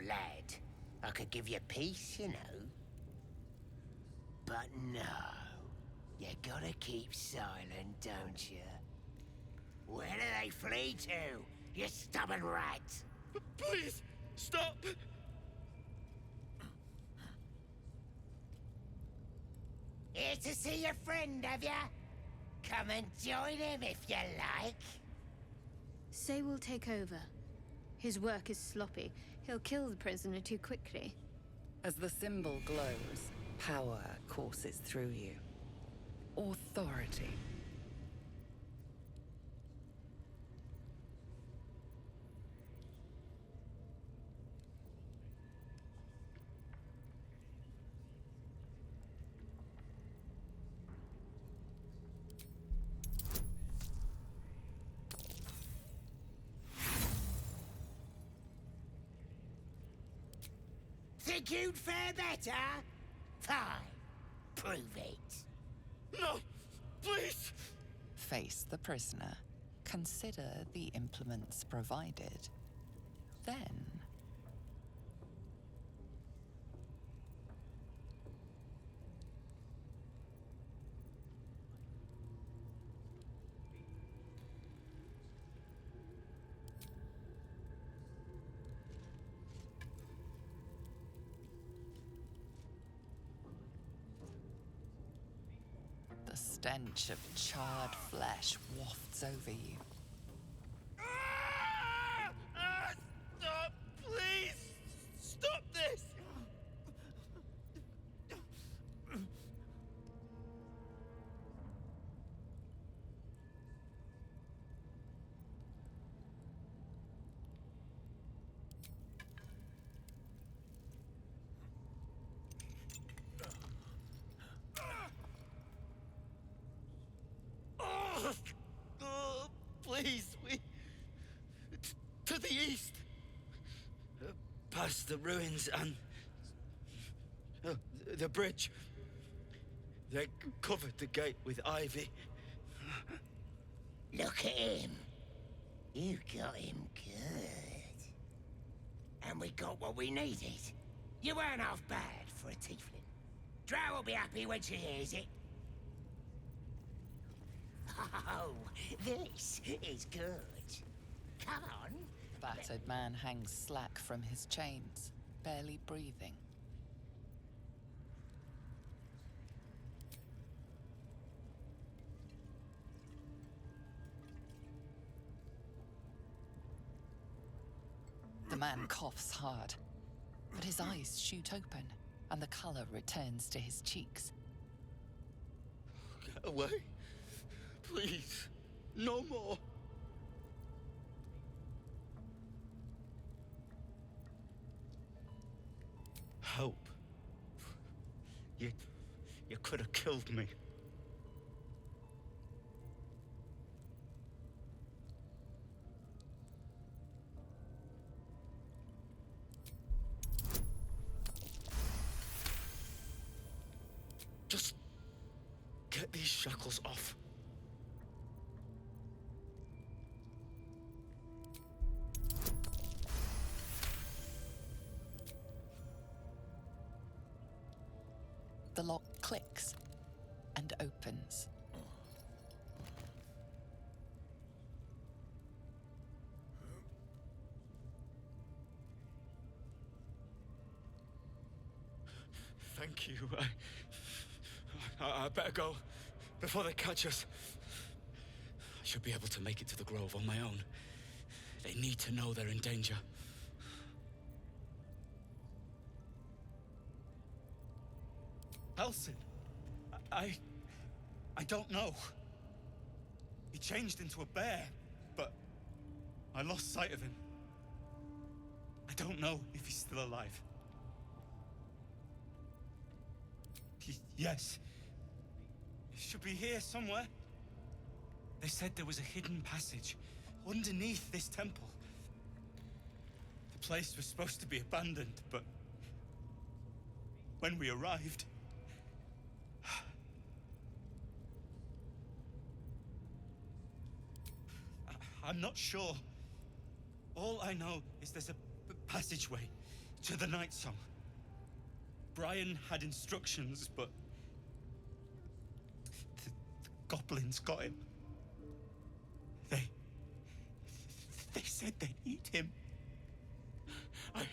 poor lad. I could give you peace, you know. But no. You gotta keep silent, don't you? Where do they flee to, you stubborn rat? Please, stop! Here to see your friend, have ya? Come and join him if you like. Say will take over. His work is sloppy. He'll kill the prisoner too quickly. As the symbol glows, power courses through you. Authority. Think you'd fare better? Fine. Prove it. No! Please! Face the prisoner. Consider the implements provided. Then... the stench of charred flesh wafts over you. Stop! Please! Stop this! Please, to the east. Past the ruins and... the bridge. They covered the gate with ivy. Look at him. You got him good. And we got what we needed. You weren't half bad for a tiefling. Drow will be happy when she hears it. Oh, this is good. Come on. The battered man hangs slack from his chains, barely breathing. The man coughs hard, but his eyes shoot open, and the color returns to his cheeks. Get away. Please. No more. Help. You could have killed me. Just get these shackles off. The lock clicks and opens. Thank you. I better go before they catch us. I should be able to make it to the grove on my own. They need to know they're in danger. Elson, I don't know. He changed into a bear, but I lost sight of him. I don't know if he's still alive. Yes. He should be here somewhere. They said there was a hidden passage underneath this temple. The place was supposed to be abandoned, but when we arrived, I'm not sure. All I know is there's a passageway to the Night Song. Brian had instructions, but the goblins got him. They said they'd eat him. I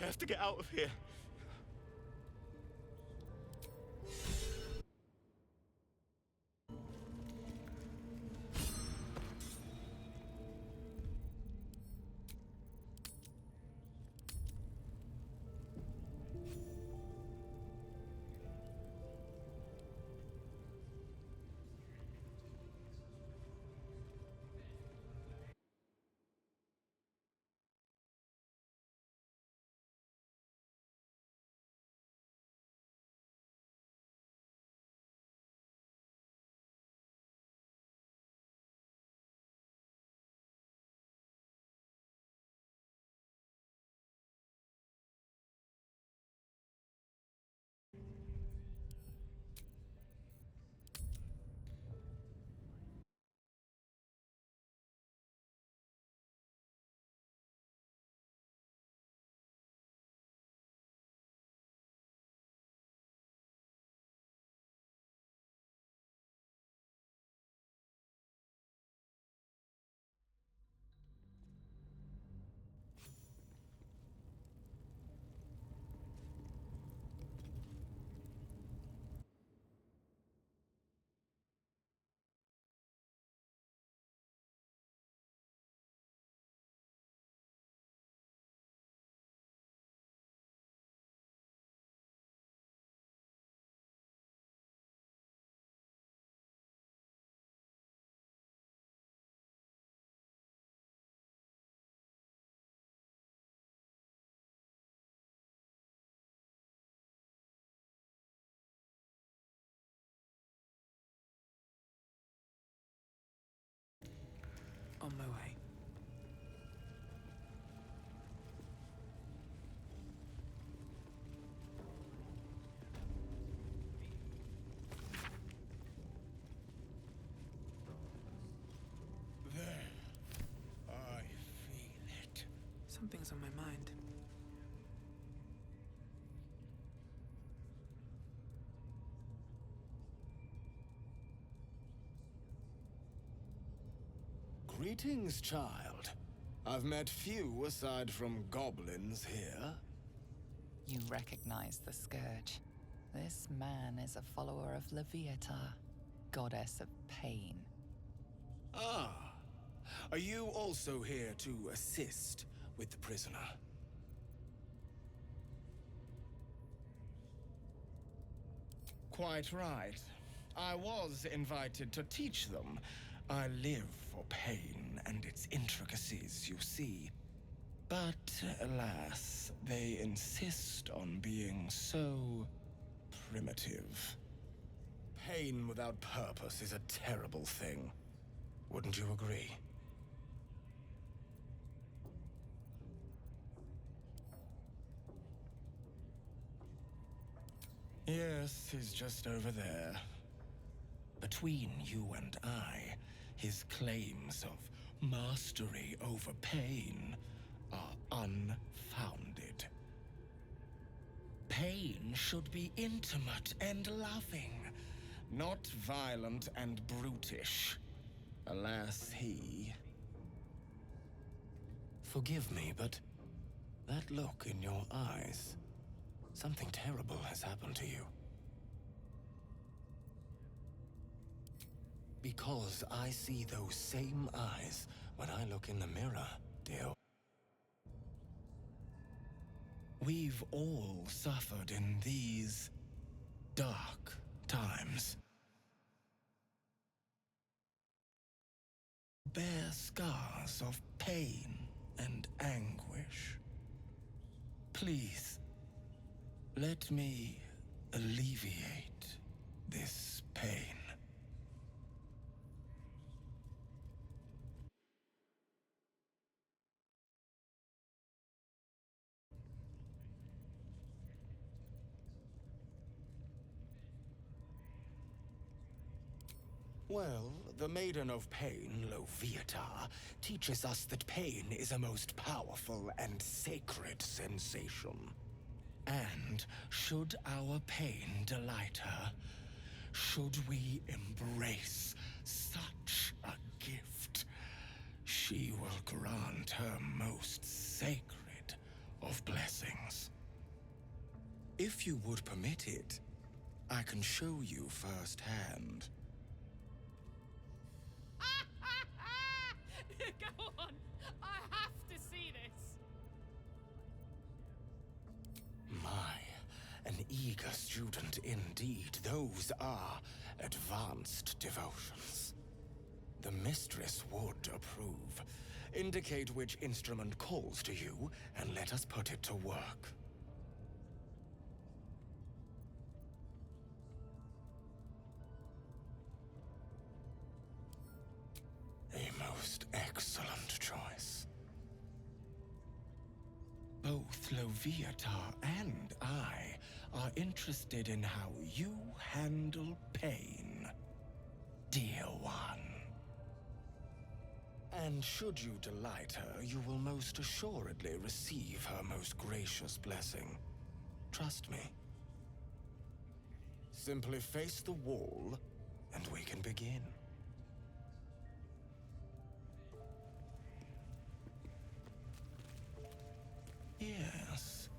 have to get out of here. On my way. There. I feel it. Something's on my mind. Greetings, child. I've met few aside from goblins here. You recognize the scourge. This man is a follower of Leviata, goddess of pain. Ah. Are you also here to assist with the prisoner? Quite right. I was invited to teach them. I live for pain and its intricacies, you see. But, alas, they insist on being so primitive. Pain without purpose is a terrible thing. Wouldn't you agree? Yes, he's just over there. Between you and I, his claims of mastery over pain are unfounded. Pain should be intimate and loving, not violent and brutish. Alas, he... Forgive me, but that look in your eyes, something terrible has happened to you. Because I see those same eyes when I look in the mirror, dear. We've all suffered in these dark times. Bear scars of pain and anguish. Please, let me alleviate this pain. Well, the Maiden of Pain, Loviatar, teaches us that pain is a most powerful and sacred sensation. And should our pain delight her, should we embrace such a gift, she will grant her most sacred of blessings. If you would permit it, I can show you firsthand. Go on! I have to see this! My, an eager student indeed. Those are advanced devotions. The mistress would approve. Indicate which instrument calls to you, and let us put it to work. A most excellent choice. Both Loviatar and I are interested in how you handle pain, dear one. And should you delight her, you will most assuredly receive her most gracious blessing. Trust me. Simply face the wall, and we can begin. Yes,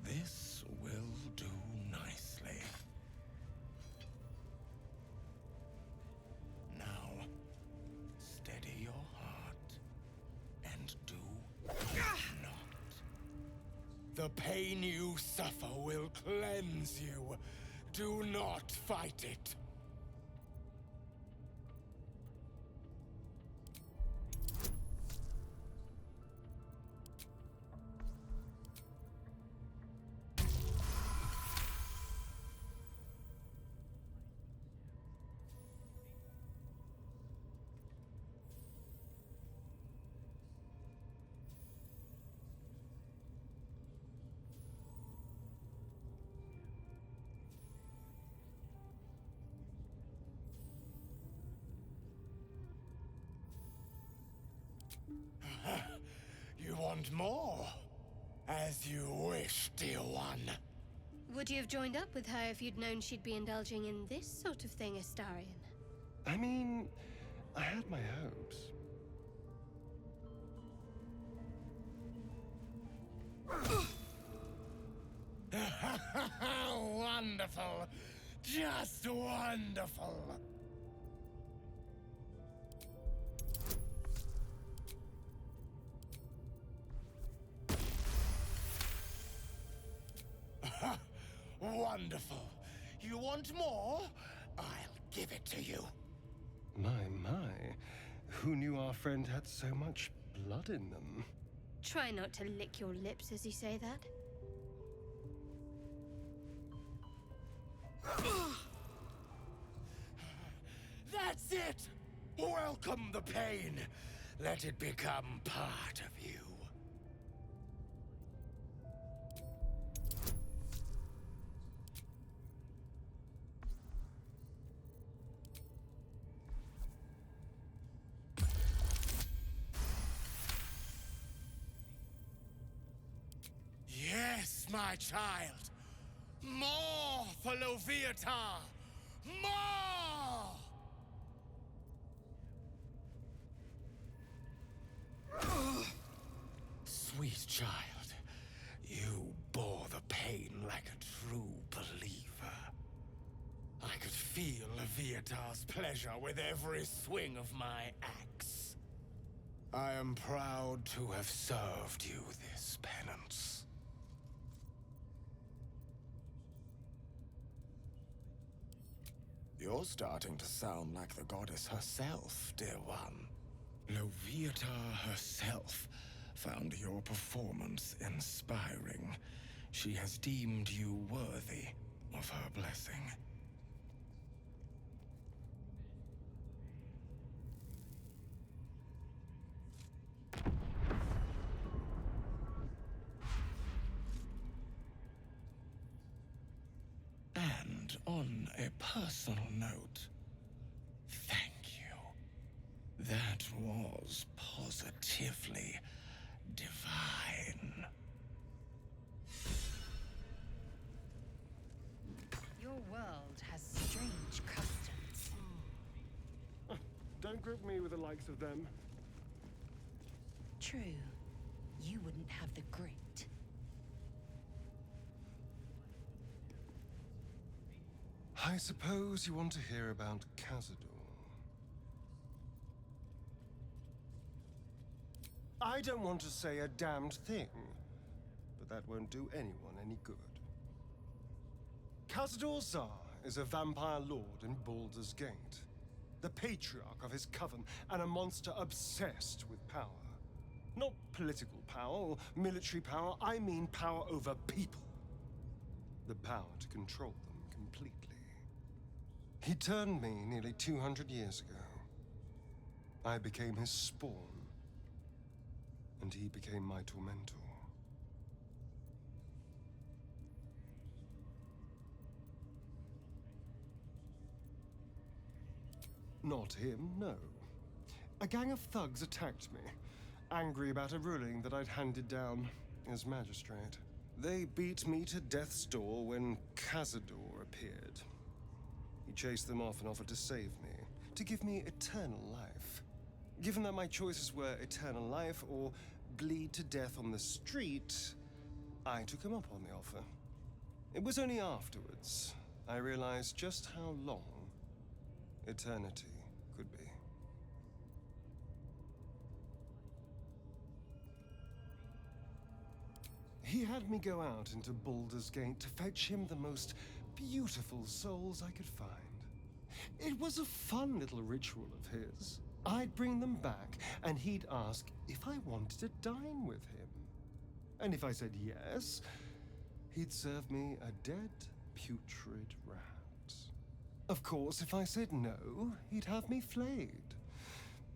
this will do nicely. Now, steady your heart and do not. The pain you suffer will cleanse you. Do not fight it. You want more? As you wish, dear one. Would you have joined up with her if you'd known she'd be indulging in this sort of thing, Astarion? I mean, I had my hopes. Wonderful. Just wonderful. Wonderful. You want more? I'll give it to you. My. Who knew our friend had so much blood in them? Try not to lick your lips as you say that. That's it! Welcome the pain. Let it become part of you. Yes, my child. More for Loviatar. More! Sweet child, you bore the pain like a true believer. I could feel Leviathar's pleasure with every swing of my axe. I am proud to have served you this penance. You're starting to sound like the goddess herself, dear one. Loviatar herself found your performance inspiring. She has deemed you worthy of her blessing. And on a personal note, thank you. That was positively divine. Your world has strange customs. Don't group me with the likes of them. True, you wouldn't have the grit. I suppose you want to hear about Cazador. I don't want to say a damned thing, but that won't do anyone any good. Cazador Zar is a vampire lord in Baldur's Gate, the patriarch of his coven, and a monster obsessed with power. Not political power or military power, I mean power over people. The power to control them completely. He turned me nearly 200 years ago. I became his spawn, and he became my tormentor. Not him, no. A gang of thugs attacked me, angry about a ruling that I'd handed down as magistrate. They beat me to death's door when Cazador appeared. He chased them off and offered to save me, to give me eternal life. Given that my choices were eternal life or bleed to death on the street, I took him up on the offer. It was only afterwards I realized just how long eternity could be. He had me go out into Baldur's Gate to fetch him the most beautiful souls I could find. It was a fun little ritual of his. I'd bring them back, and he'd ask if I wanted to dine with him. And if I said yes, he'd serve me a dead, putrid rat. Of course, if I said no, he'd have me flayed.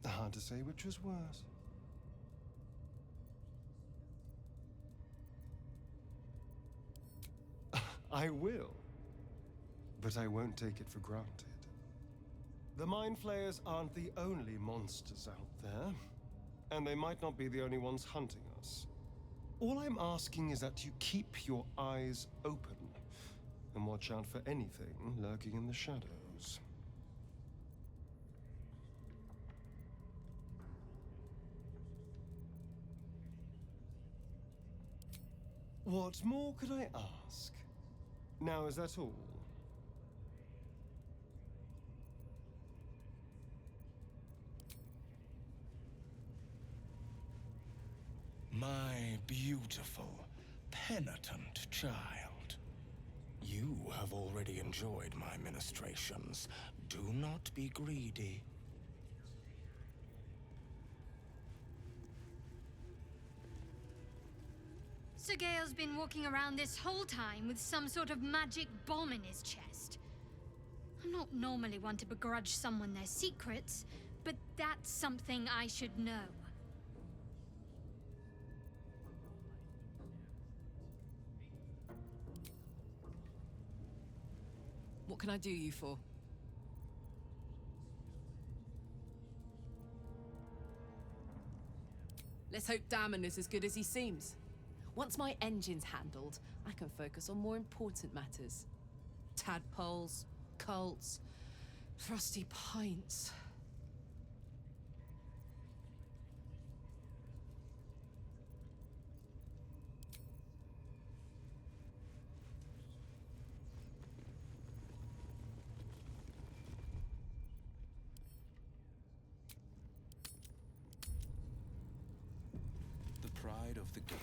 Hard to say which was worse. I will, but I won't take it for granted. The Mind Flayers aren't the only monsters out there, and they might not be the only ones hunting us. All I'm asking is that you keep your eyes open and watch out for anything lurking in the shadows. What more could I ask? Now, is that all? My beautiful, penitent child. You have already enjoyed my ministrations. Do not be greedy. Sir Gale's been walking around this whole time with some sort of magic bomb in his chest. I'm not normally one to begrudge someone their secrets, but that's something I should know. What can I do you for? Let's hope Damon is as good as he seems. Once my engine's handled, I can focus on more important matters. Tadpoles, cults, frosty pints. The pride of the gate.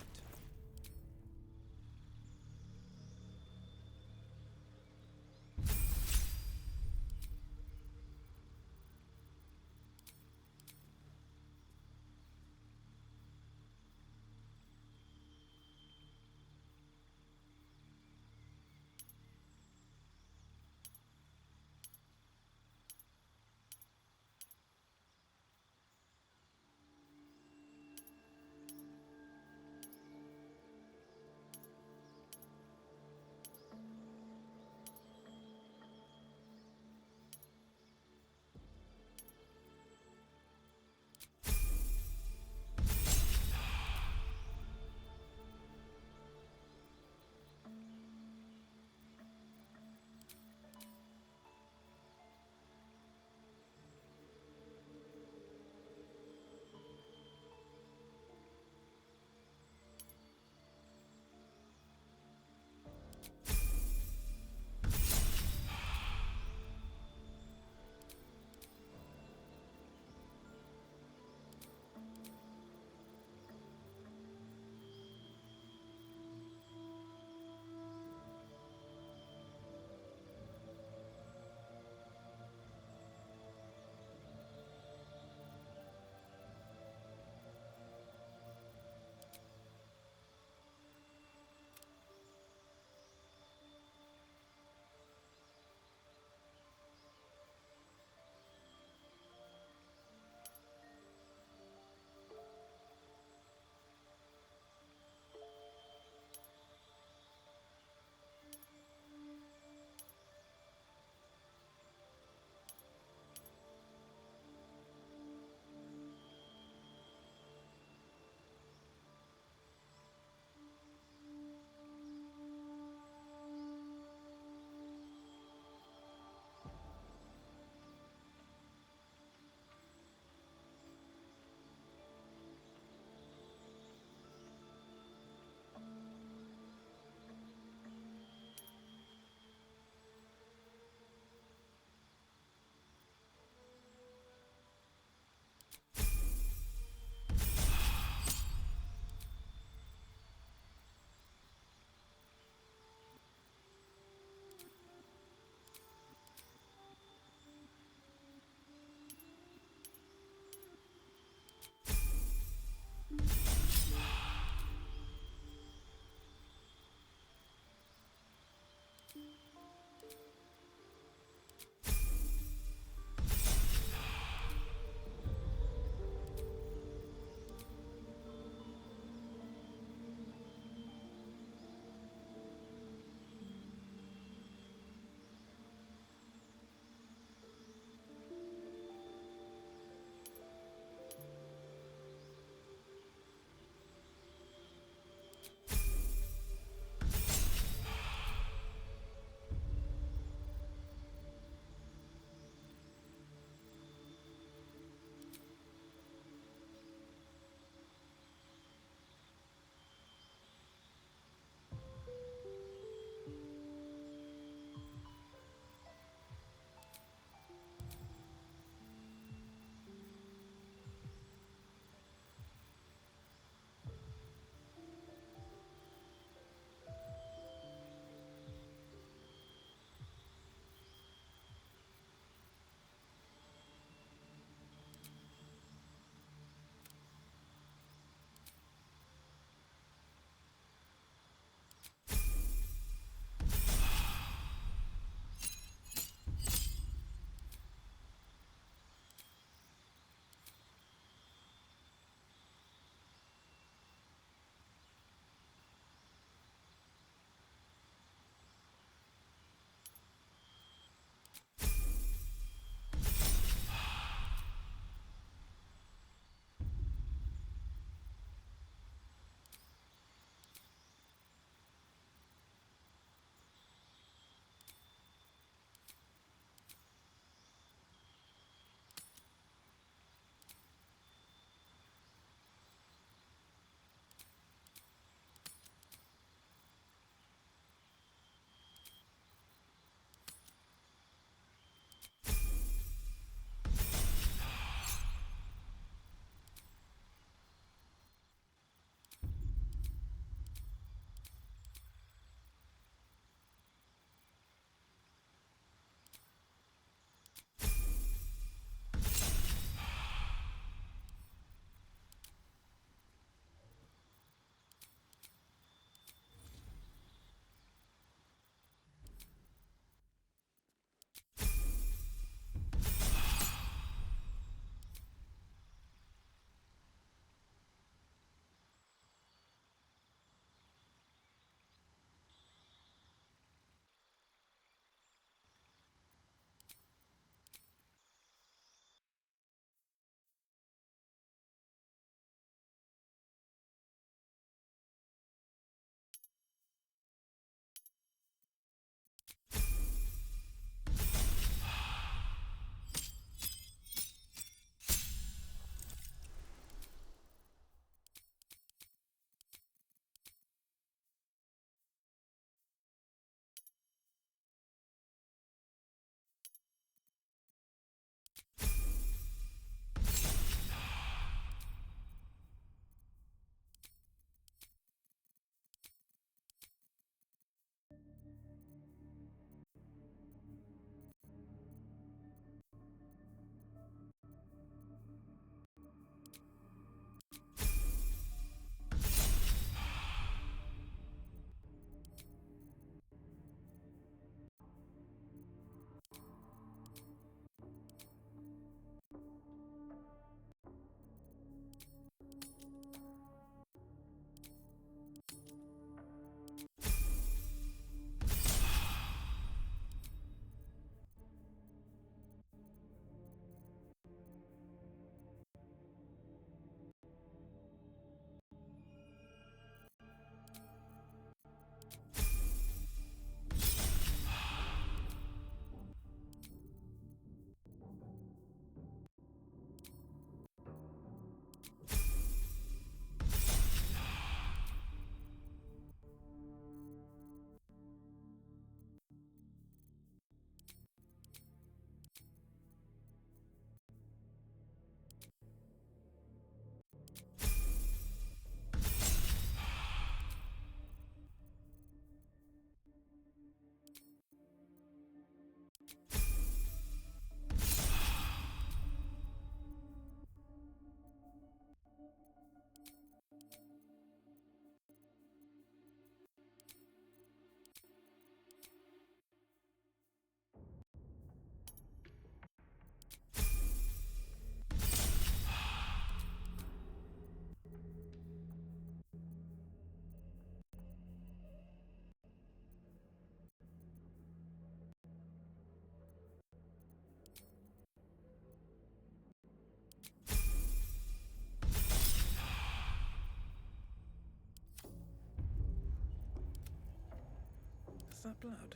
that blood?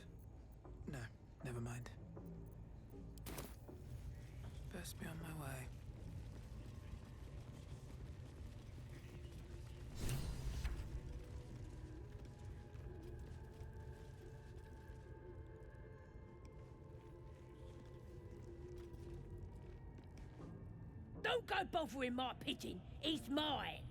No, never mind. Best be on my way. Don't go bothering my pigeon. He's mine.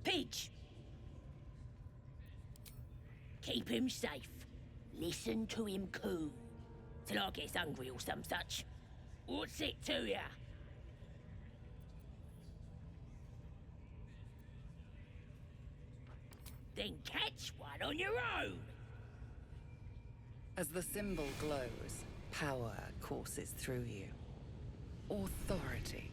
Pidge. Keep him safe. Listen to him coo. Till I gets hungry or some such. What's it to ya? Then catch one on your own. As the symbol glows, power courses through you. Authority.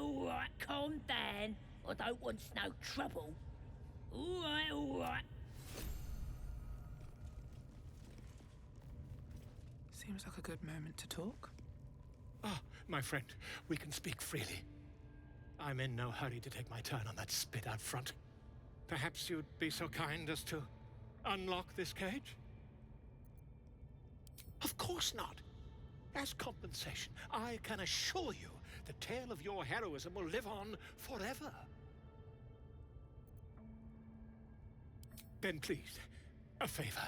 All right, calm down. I don't want no trouble. All right. Seems like a good moment to talk. Ah, my friend, we can speak freely. I'm in no hurry to take my turn on that spit out front. Perhaps you'd be so kind as to unlock this cage? Of course not. As compensation, I can assure you the tale of your heroism will live on forever. Then please, a favor.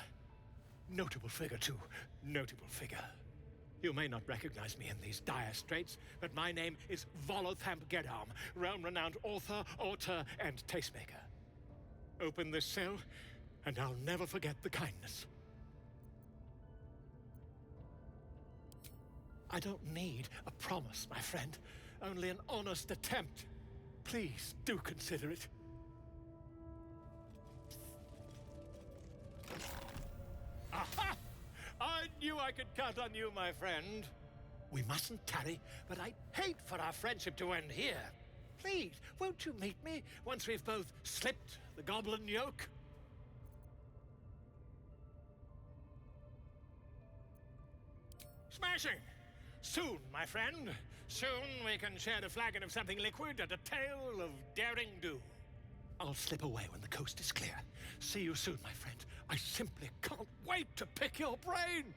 Notable figure, too. Notable figure. You may not recognize me in these dire straits, but my name is Volothamp Geddarm, realm-renowned author, auteur, and tastemaker. Open this cell, and I'll never forget the kindness. I don't need a promise, my friend. Only an honest attempt. Please do consider it. Aha! I knew I could count on you, my friend. We mustn't tarry, but I'd hate for our friendship to end here. Please, won't you meet me once we've both slipped the goblin yoke? Smashing! Soon, my friend. Soon we can share a flagon of something liquid and a tale of daring do. I'll slip away when the coast is clear. See you soon, my friend. I simply can't wait to pick your brain!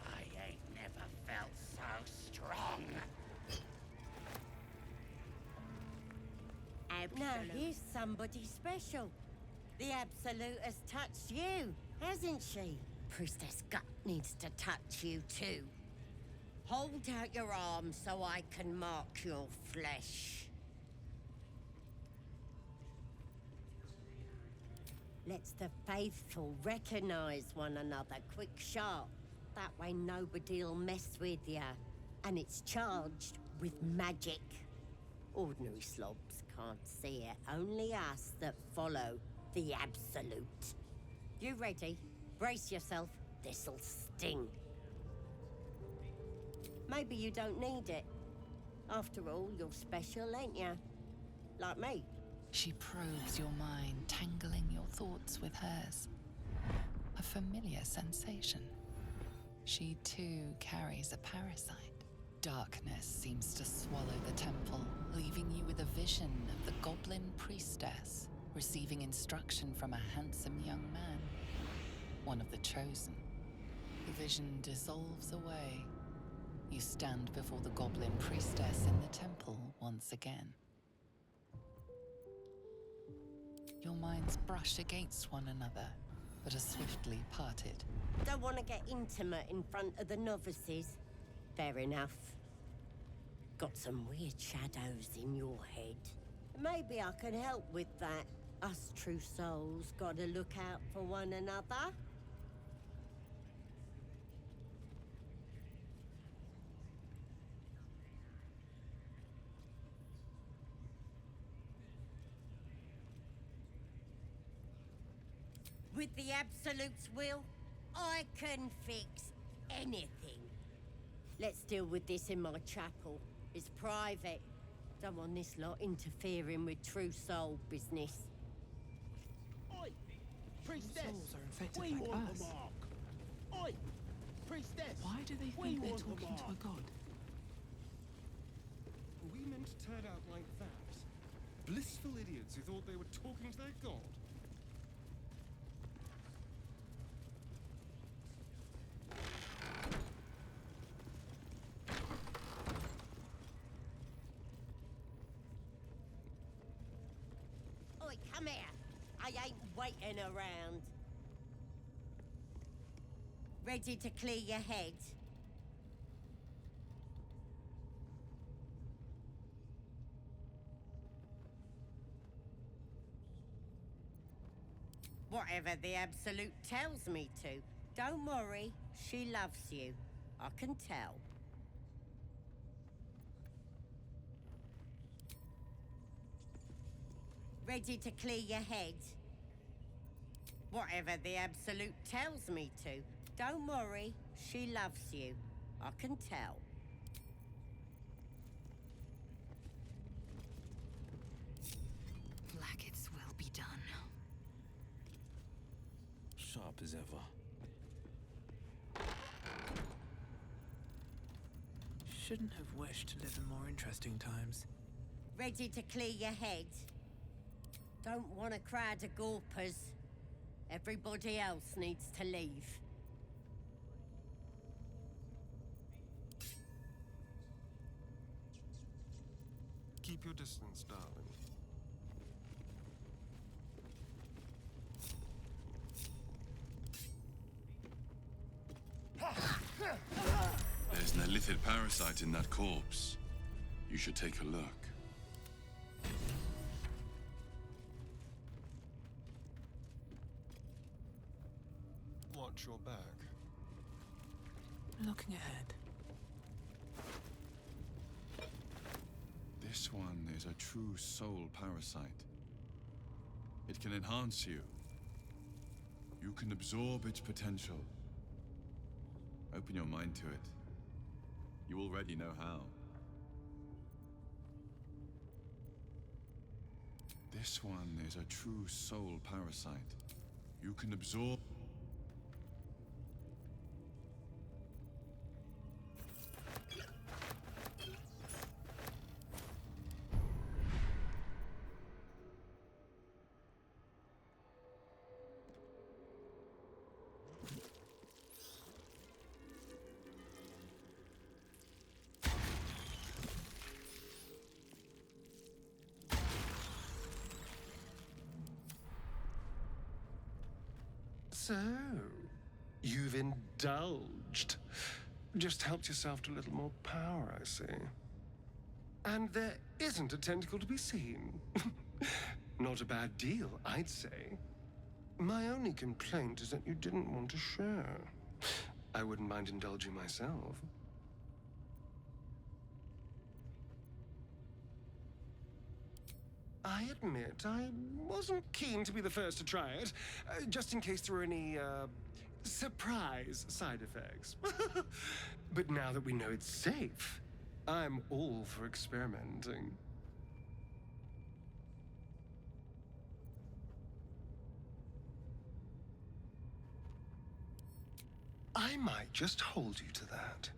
I ain't never felt so strong. Now here's somebody special. The Absolute has touched you, hasn't she? Priestess Gut needs to touch you too. Hold out your arm so I can mark your flesh. Let's the faithful recognize one another quick sharp. That way nobody'll mess with ya. And it's charged with magic. Ordinary slobs can't see it, only us that follow the Absolute. You ready? Brace yourself, this'll sting. Maybe you don't need it. After all, you're special, ain't ya? Like me. She probes your mind, tangling your thoughts with hers. A familiar sensation. She too carries a parasite. Darkness seems to swallow the temple, leaving you with a vision of the goblin priestess receiving instruction from a handsome young man, one of the chosen. The vision dissolves away. You stand before the goblin priestess in the temple once again. Your minds brush against one another, but are swiftly parted. Don't want to get intimate in front of the novices? Fair enough. Got some weird shadows in your head. Maybe I can help with that. Us true souls gotta look out for one another. With the Absolute's will, I can fix anything. Let's deal with this in my chapel. It's private. Don't want this lot interfering with true soul business. Oi! Priestess! Souls are infected We like want us. the mark. Oi! Priestess! Why do they We think they're want the talking to a mark. god? Are we meant to turn out like that? Blissful idiots who thought they were talking to their god? Oi, come here. I ain't waiting around. Ready to clear your head? Whatever the Absolute tells me to. Don't worry, she loves you. I can tell. Ready to clear your head? Whatever the Absolute tells me to. Don't worry, she loves you. I can tell. Blackett's will be done. Sharp as ever. Shouldn't have wished to live in more interesting times. Ready to clear your head? Don't want a crowd of gawpers. Everybody else needs to leave. Keep your distance, darling. There's an illithid parasite in that corpse. You should take a look. Watch your back. Looking ahead. This one is a true soul parasite. It can enhance you. You can absorb its potential. Open your mind to it. You already know how. This one is a true soul parasite. You can absorb... So, you've indulged. Just helped yourself to a little more power, I see. And there isn't a tentacle to be seen. Not a bad deal, I'd say. My only complaint is that you didn't want to share. I wouldn't mind indulging myself. I admit, I wasn't keen to be the first to try it, just in case there were any, surprise side effects. But now that we know it's safe, I'm all for experimenting. I might just hold you to that.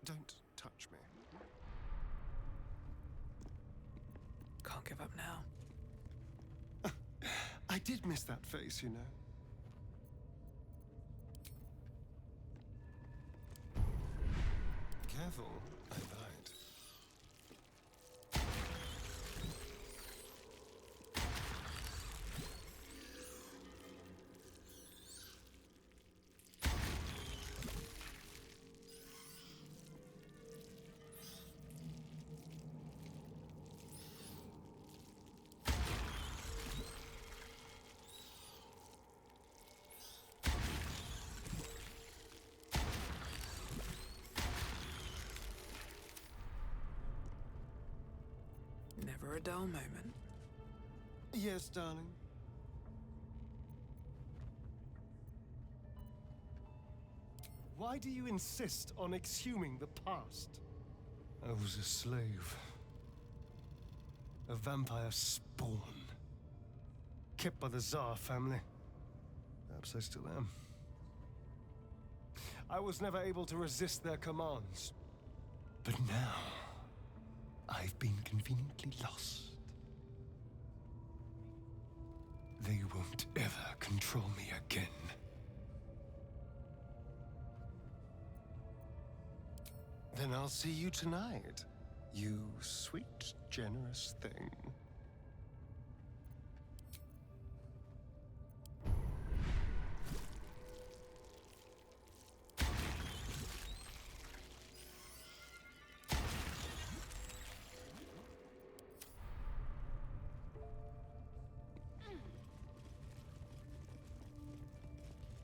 Don't touch me. Can't give up now. I did miss that face, you know. Careful, I lied. Never a dull moment. Yes, darling. Why do you insist on exhuming the past? I was a slave. A vampire spawn. Kept by the Tsar family. Perhaps I still am. I was never able to resist their commands. But now, I've been conveniently lost. They won't ever control me again. Then I'll see you tonight, you sweet, generous thing.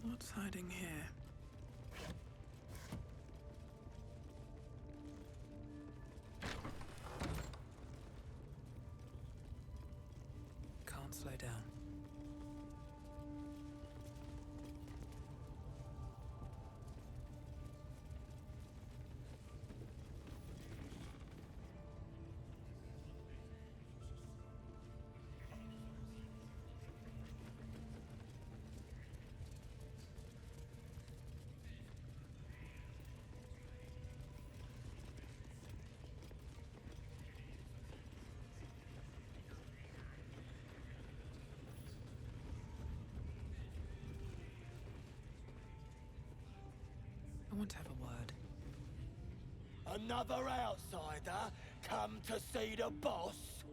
What's hiding here? Can't slow down. I want to have a word. Another outsider come to see the boss?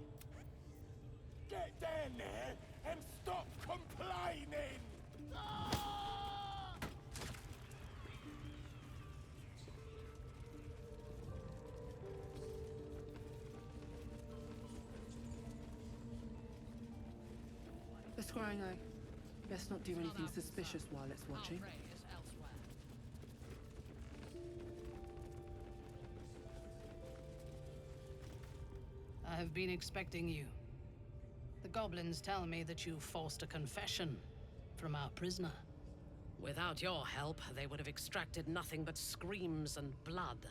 Get down there and stop complaining! Ah! The scrying eye. Best not do anything suspicious while it's watching. I have been expecting you. The goblins tell me that you forced a confession from our prisoner. Without your help, they would have extracted nothing but screams and blood.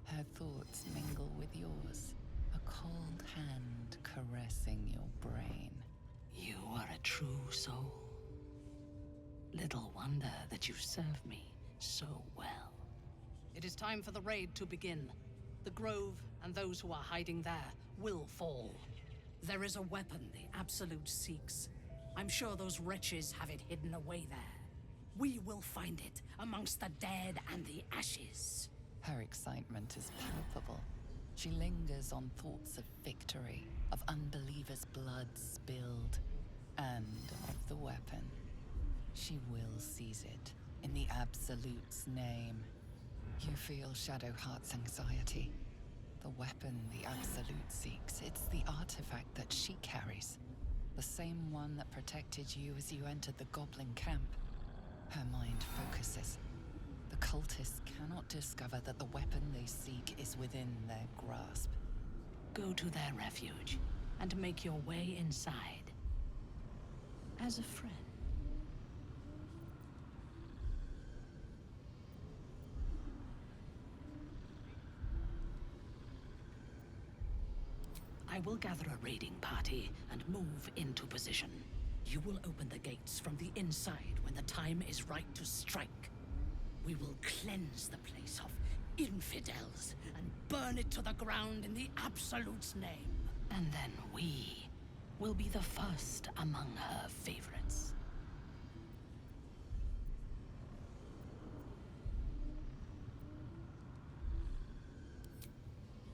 Her thoughts mingle with yours, a cold hand caressing your brain. You are a true soul. Little wonder that you serve me so well. It is time for the raid to begin. The Grove and those who are hiding there will fall. There is a weapon the Absolute seeks. I'm sure those wretches have it hidden away there. We will find it amongst the dead and the ashes. Her excitement is palpable. She lingers on thoughts of victory, of unbelievers' blood spilled, and of the weapon. She will seize it, in the Absolute's name. You feel Shadowheart's anxiety. The weapon the Absolute seeks, it's the artifact that she carries. The same one that protected you as you entered the Goblin camp. Her mind focuses. The cultists cannot discover that the weapon they seek is within their grasp. Go to their refuge and make your way inside. As a friend. I will gather a raiding party and move into position. You will open the gates from the inside when the time is right to strike. We will cleanse the place of infidels and burn it to the ground in the Absolute's name. And then we will be the first among her favorites.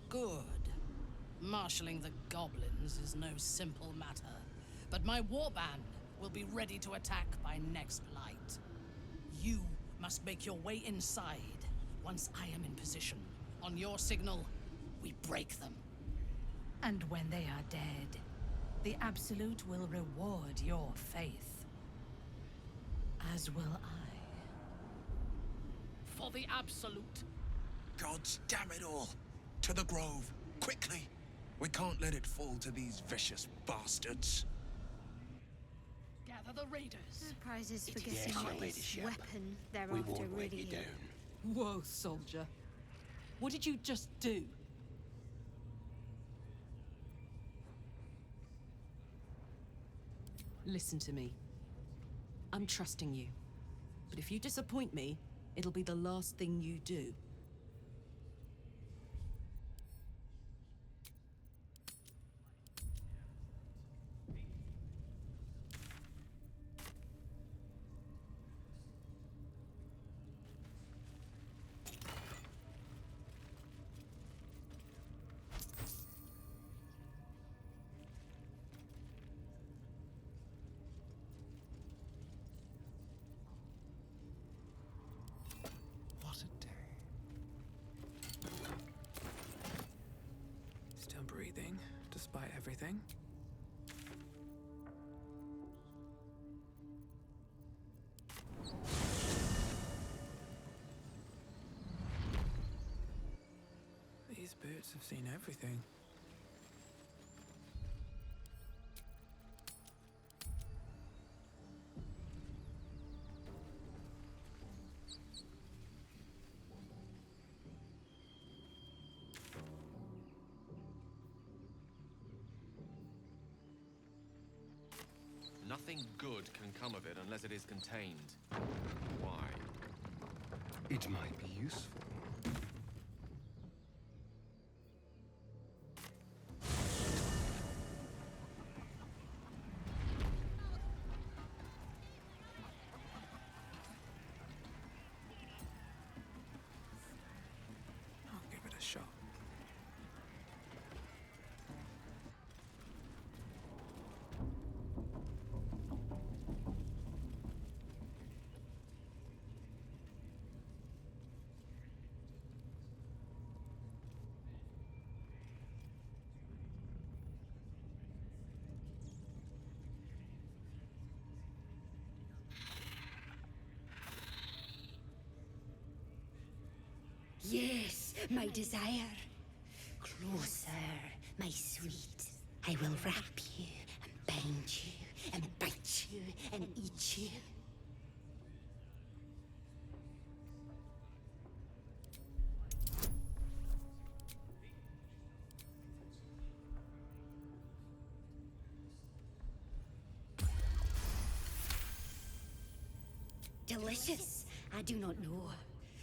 Good. Marshalling the goblins is no simple matter, but my warband will be ready to attack by next light. You must make your way inside. Once I am in position, on your signal, we break them. And when they are dead, the Absolute will reward your faith. As will I. For the Absolute. Gods damn it all! To the grove, quickly! We can't let it fall to these vicious bastards. Gather the raiders. Prizes for It is getting your what leadership. weapon they're We after won't let really you is. down. Whoa, soldier. What did you just do? Listen to me. I'm trusting you. But if you disappoint me, it'll be the last thing you do. What a day. Still breathing, despite everything. These boots have seen everything. Nothing good can come of it unless it is contained. Why? It might be useful. I'll give it a shot. Yes, my desire. Closer, my sweet. I will wrap you and bind you and bite you and eat you. Delicious, I do not know.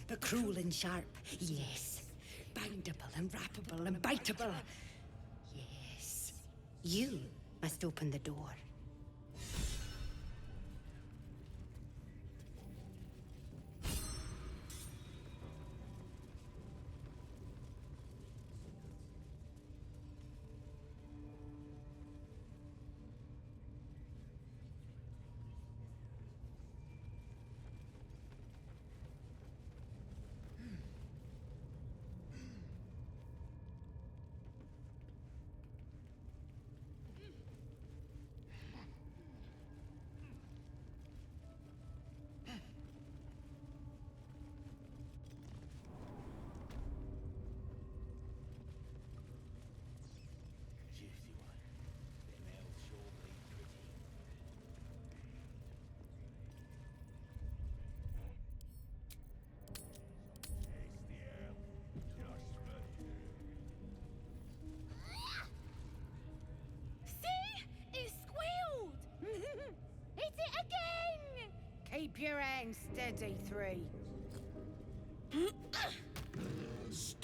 But cruel and sharp, yes. Bindable and wrappable and biteable, yes. You must open the door. Keep your hands steady, three.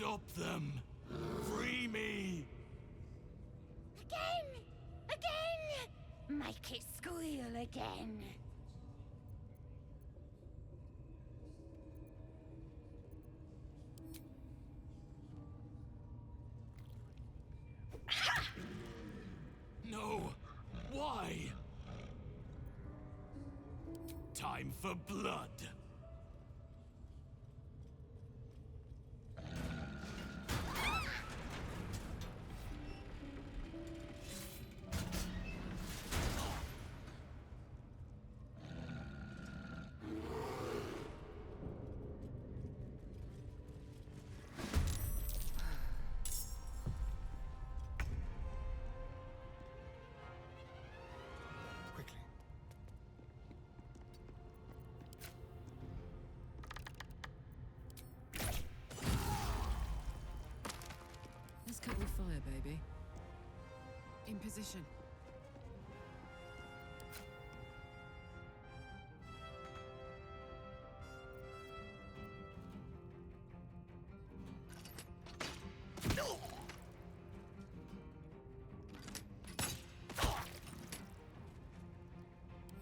Stop them! Free me! Again! Again! Make it squeal again. No! Why? Time for blood! Quickly. Let's cut with fire, baby. In position.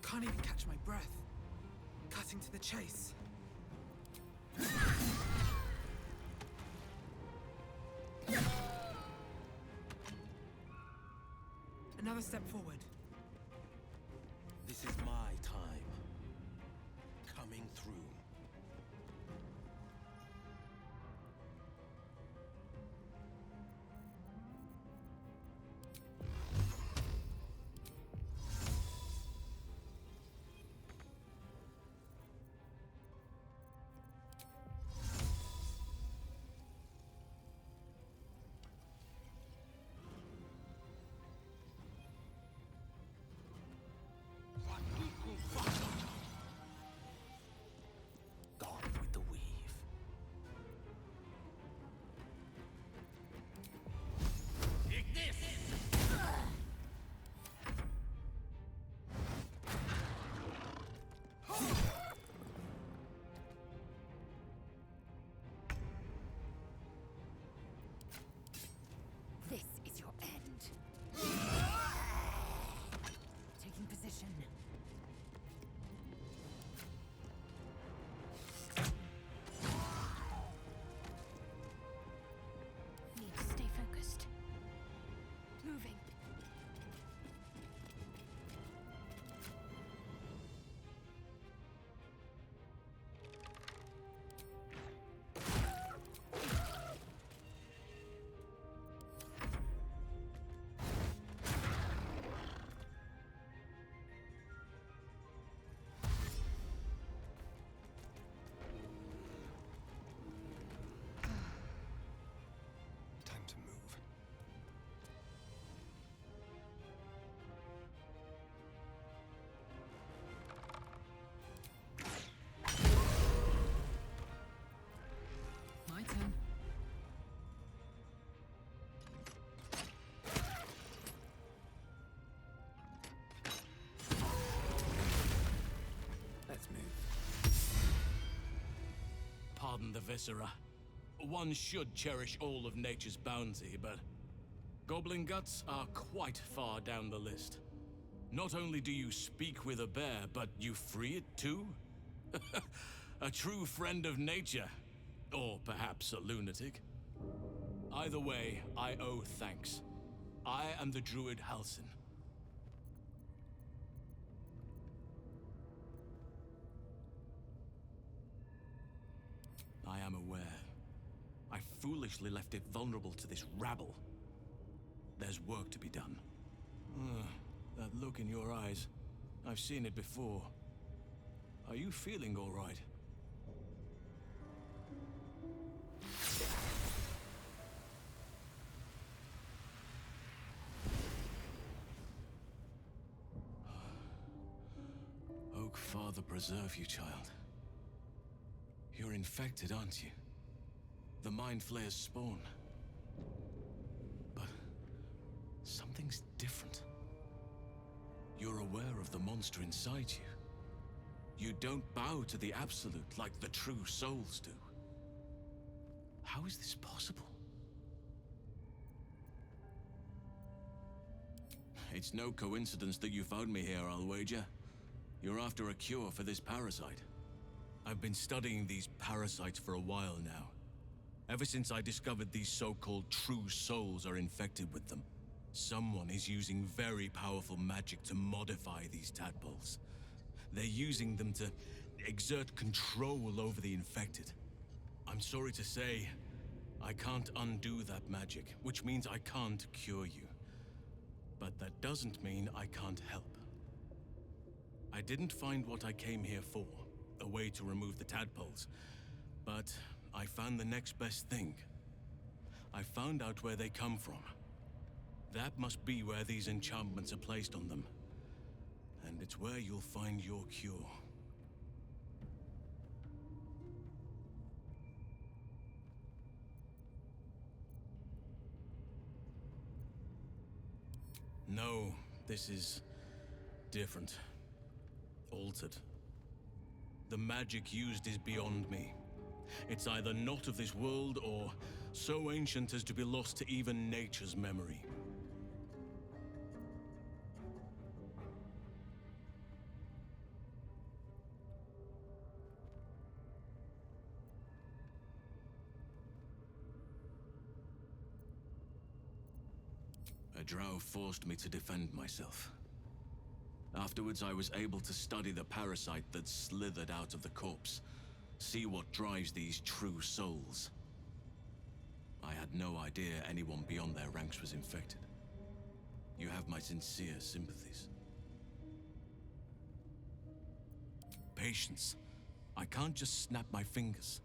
Can't even catch my breath. Cutting to the chase. Another step forward. This is my time. Coming through. Gone with the weave. Take this! This is your end. Taking position. Need to stay focused. Moving. Time to move. My turn. Let's move. Pardon the viscera. One should cherish all of nature's bounty, but goblin guts are quite far down the list. Not only do you speak with a bear, but you free it too? A true friend of nature. Or perhaps a lunatic. Either way, I owe thanks. I am the druid Halsin. I am aware. I foolishly left it vulnerable to this rabble. There's work to be done. That look in your eyes. I've seen it before. Are you feeling all right? Oak Father preserve you, child. You're infected, aren't you? The Mind Flayer's spawn. But something's different. You're aware of the monster inside you. You don't bow to the Absolute like the true souls do. How is this possible? It's no coincidence that you found me here, I'll wager. You're after a cure for this parasite. I've been studying these parasites for a while now. Ever since I discovered these so-called true souls are infected with them. Someone is using very powerful magic to modify these tadpoles. They're using them to exert control over the infected. I'm sorry to say, I can't undo that magic, which means I can't cure you. But that doesn't mean I can't help. I didn't find what I came here for, a way to remove the tadpoles, but I found the next best thing. I found out where they come from. That must be where these enchantments are placed on them. And it's where you'll find your cure. No, this is different. Altered. The magic used is beyond me. It's either not of this world or so ancient as to be lost to even nature's memory. A drow forced me to defend myself. Afterwards, I was able to study the parasite that slithered out of the corpse, see what drives these true souls. I had no idea anyone beyond their ranks was infected. You have my sincere sympathies. Patience. I can't just snap my fingers.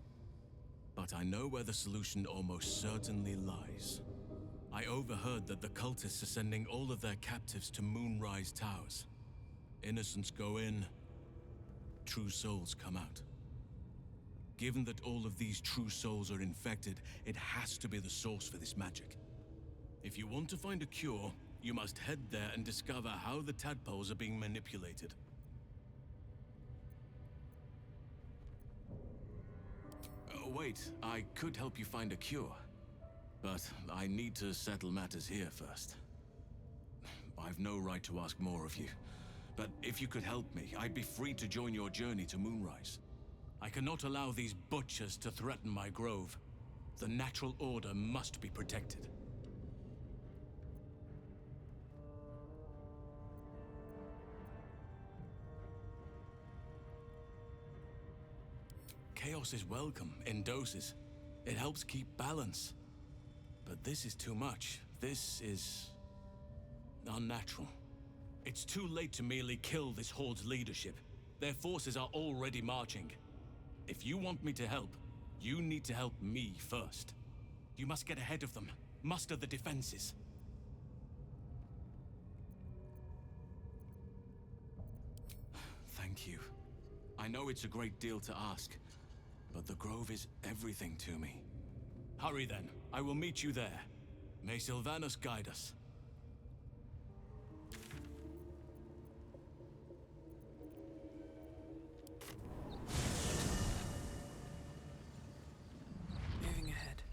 But I know where the solution almost certainly lies. I overheard that the cultists are sending all of their captives to Moonrise Towers. Innocents go in, true souls come out. Given that all of these true souls are infected, it has to be the source for this magic. If you want to find a cure, you must head there and discover how the tadpoles are being manipulated. Oh, wait, I could help you find a cure. But I need to settle matters here first. I've no right to ask more of you. But if you could help me, I'd be free to join your journey to Moonrise. I cannot allow these butchers to threaten my grove. The natural order must be protected. Chaos is welcome in doses. It helps keep balance. But this is too much. This is unnatural. It's too late to merely kill this Horde's leadership. Their forces are already marching. If you want me to help, you need to help me first. You must get ahead of them, muster the defenses. Thank you. I know it's a great deal to ask, but the Grove is everything to me. Hurry then, I will meet you there. May Sylvanus guide us. Moving ahead.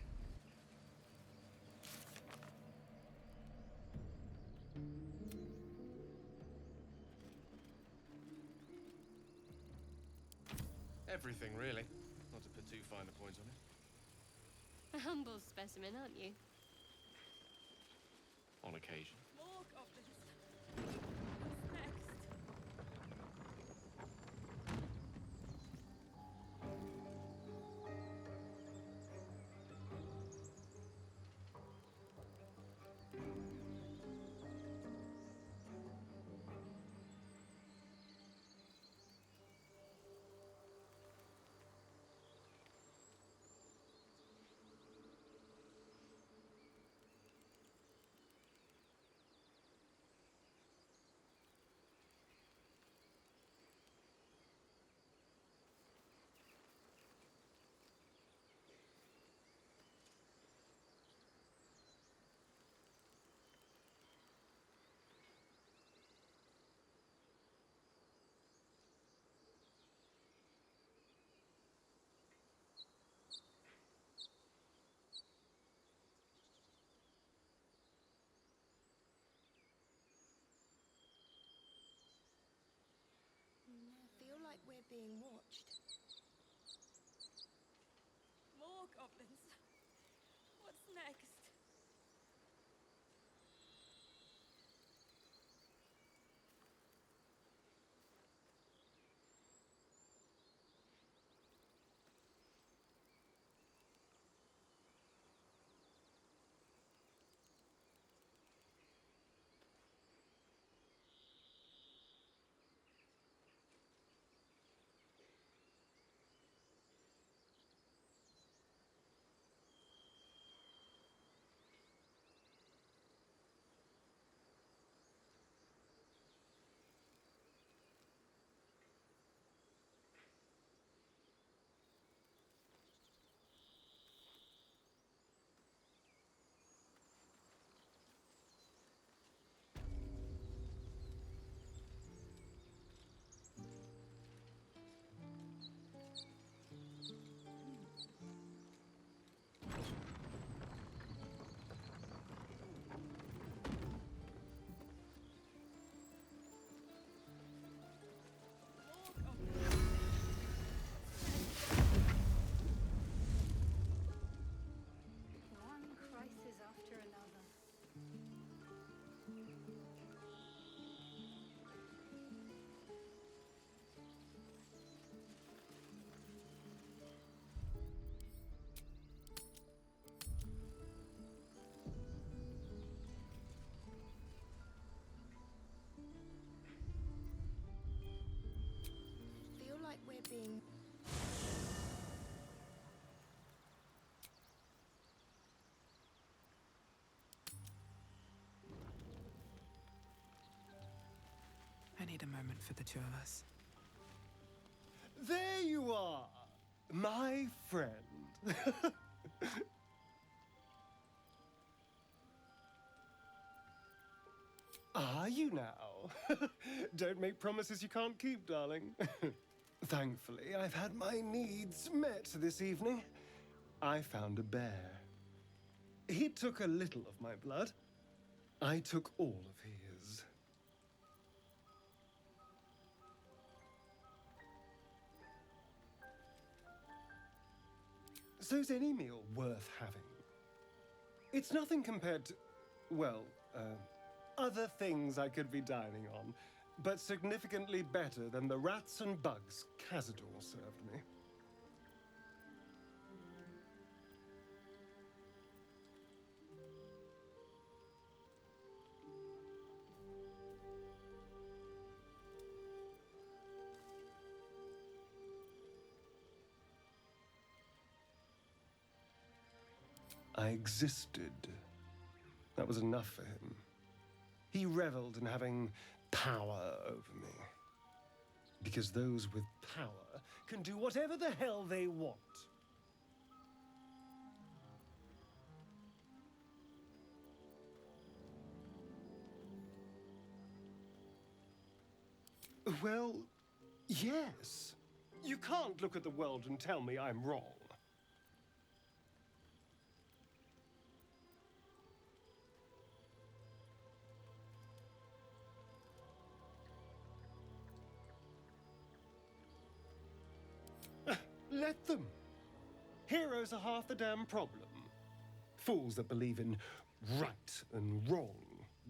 Everything, really. Not to put too fine a point on it. A humble specimen, aren't you? On occasion. More goblins. What's next? we're being watched. More goblins. What's next? One crisis after another. Feel like we're being... I need a moment for the two of us. There you are, my friend. Are you now? Don't make promises you can't keep, darling. Thankfully, I've had my needs met this evening. I found a bear. He took a little of my blood. I took all of his. So's any meal worth having. It's nothing compared to, well, other things I could be dining on, but significantly better than the rats and bugs Cazador served me. I existed. That was enough for him. He reveled in having power over me. Because those with power can do whatever the hell they want. Well, yes. You can't look at the world and tell me I'm wrong. Let them. Heroes are half the damn problem. Fools that believe in right and wrong,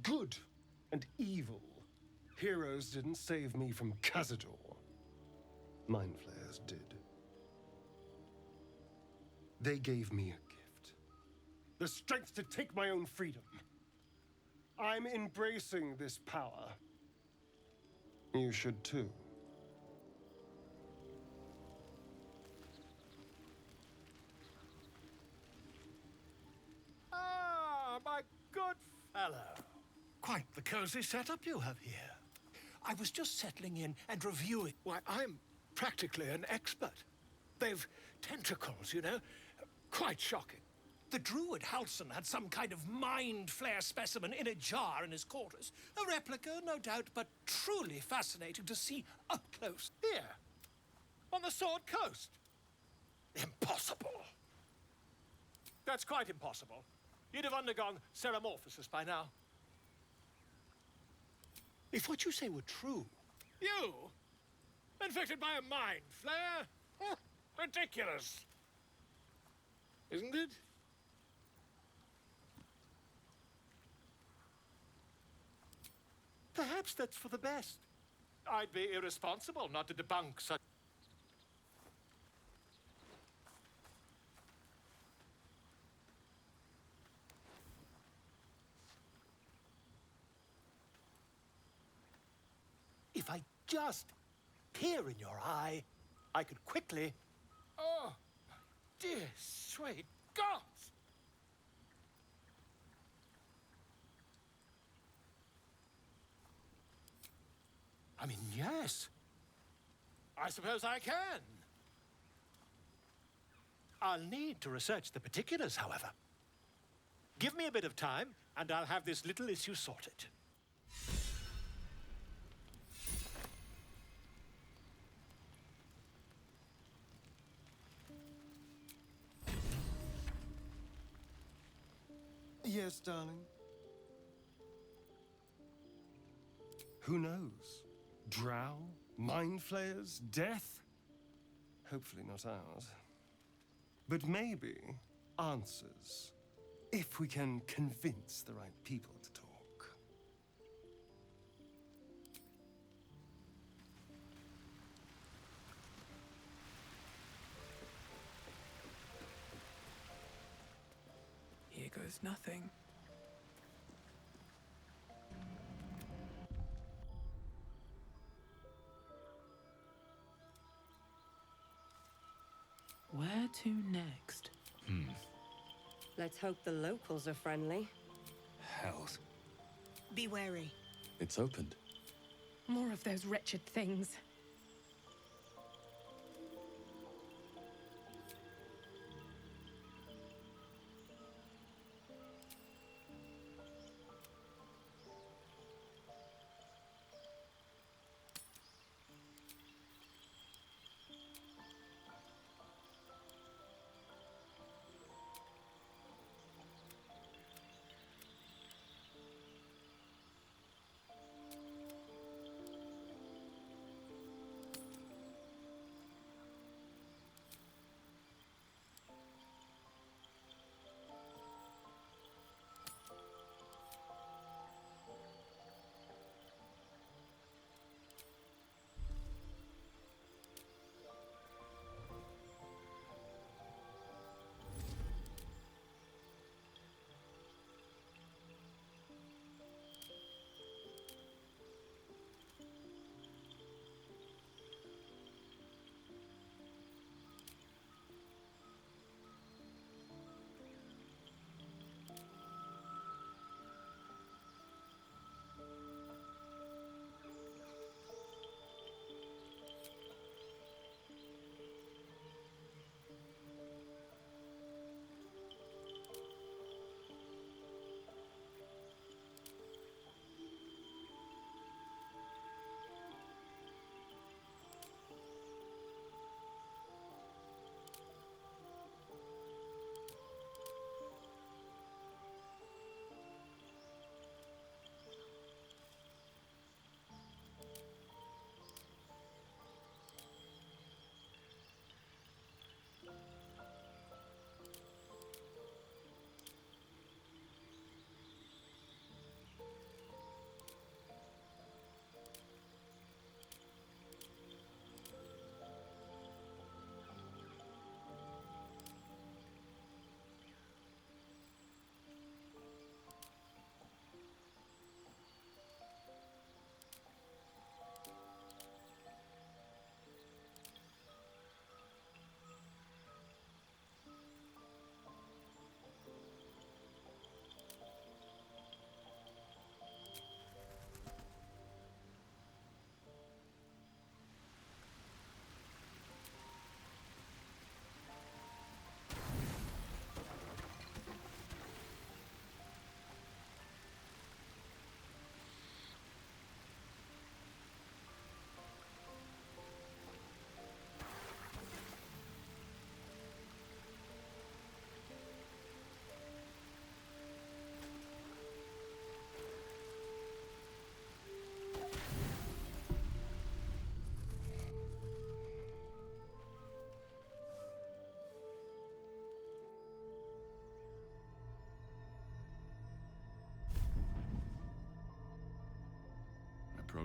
good and evil. Heroes didn't save me from Cazador. Mind flayers did. They gave me a gift. The strength to take my own freedom. I'm embracing this power. You should too. Ah, my good fellow. Quite the cozy setup you have here. I was just settling in and reviewing. Why, I'm practically an expert. They've tentacles, you know? Quite shocking. The druid Halson had some kind of mind flare specimen in a jar in his quarters. A replica, no doubt, but truly fascinating to see up close. Here, on the Sword Coast. Impossible. That's quite impossible. You'd have undergone ceramorphosis by now. If what you say were true, you, Infected by a mind flare? Huh, ridiculous. Isn't it? Perhaps that's for the best. I'd be irresponsible not to debunk such... If I just peer in your eye, I could quickly... Oh, dear sweet gods! I mean, yes. I suppose I can. I'll need to research the particulars, however. Give me a bit of time, and I'll have this little issue sorted. Yes, darling. Who knows? Drow? Mind flayers? Death? Hopefully not ours. But maybe answers, if we can convince the right people to talk. Here goes nothing. Where to next? Let's hope the locals are friendly. Hells. Be wary. It's opened. More of those wretched things.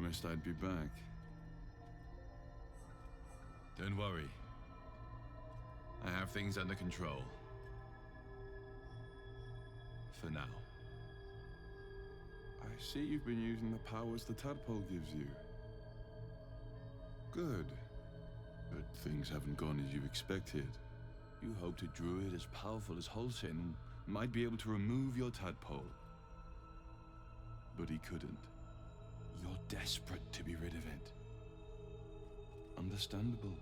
promised I'd be back. Don't worry. I have things under control. For now. I see you've been using the powers the tadpole gives you. Good. But things haven't gone as you expected. You hoped a druid as powerful as Holsin might be able to remove your tadpole. But he couldn't. You're desperate to be rid of it. Understandable.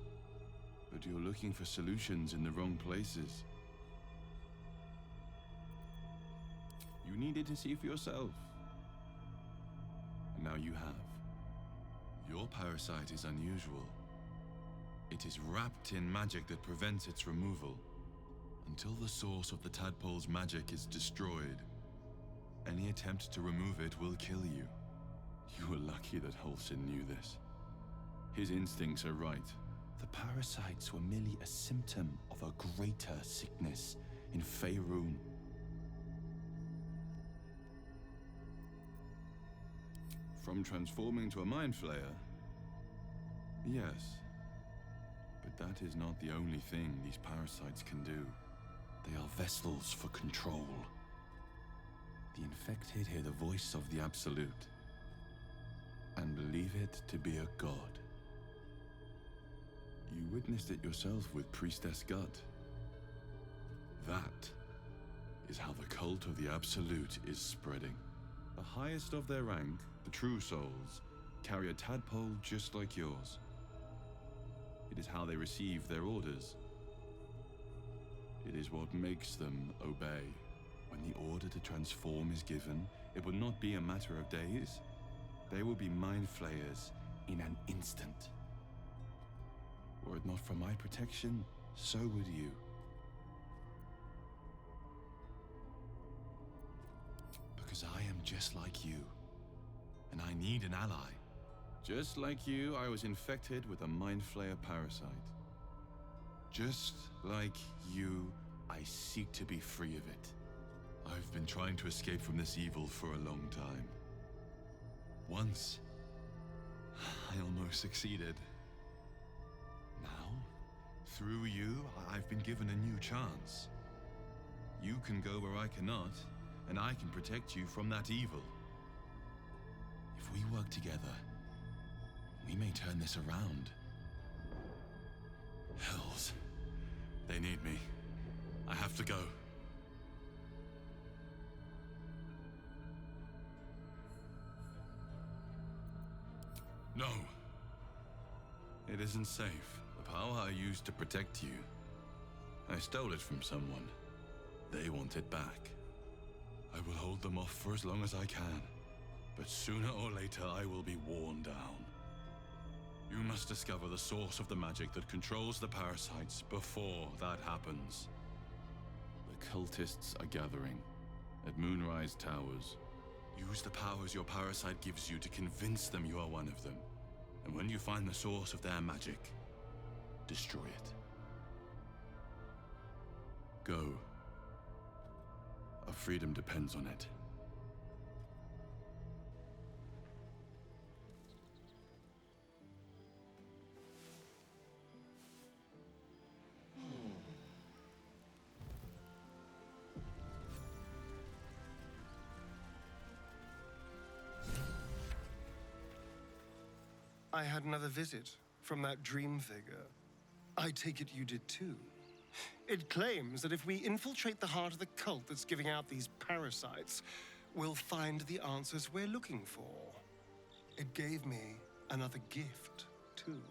But you're looking for solutions in the wrong places. You needed to see for yourself. And now you have. Your parasite is unusual. It is wrapped in magic that prevents its removal. Until the source of the tadpole's magic is destroyed, any attempt to remove it will kill you. You were lucky that Holsin knew this. His instincts are right. The parasites were merely a symptom of a greater sickness in Faerun. From transforming to a mind flayer? Yes. But that is not the only thing these parasites can do. They are vessels for control. The infected hear the voice of the Absolute and believe it to be a god. You witnessed it yourself with Priestess Gut. That is how the cult of the Absolute is spreading. The highest of their rank, the True Souls, carry a tadpole just like yours. It is how they receive their orders. It is what makes them obey. When the order to transform is given, it will not be a matter of days. They will be mind flayers in an instant. Were it not for my protection, so would you. Because I am just like you, and I need an ally. Just like you, I was infected with a Mind Flayer parasite. Just like you, I seek to be free of it. I've been trying to escape from this evil for a long time. Once, I almost succeeded. Now, through you, I've been given a new chance. You can go where I cannot, and I can protect you from that evil. If we work together, we may turn this around. Hells. They need me. I have to go. No. It isn't safe. The power I used to protect you, I stole it from someone. They want it back. I will hold them off for as long as I can. But sooner or later, I will be worn down. You must discover the source of the magic that controls the parasites before that happens. The cultists are gathering at Moonrise Towers. Use the powers your parasite gives you to convince them you are one of them. And when you find the source of their magic, destroy it. Go. Our freedom depends on it. I had another visit from that dream figure. I take it you did too. It claims that if we infiltrate the heart of the cult that's giving out these parasites, we'll find the answers we're looking for. It gave me another gift, too.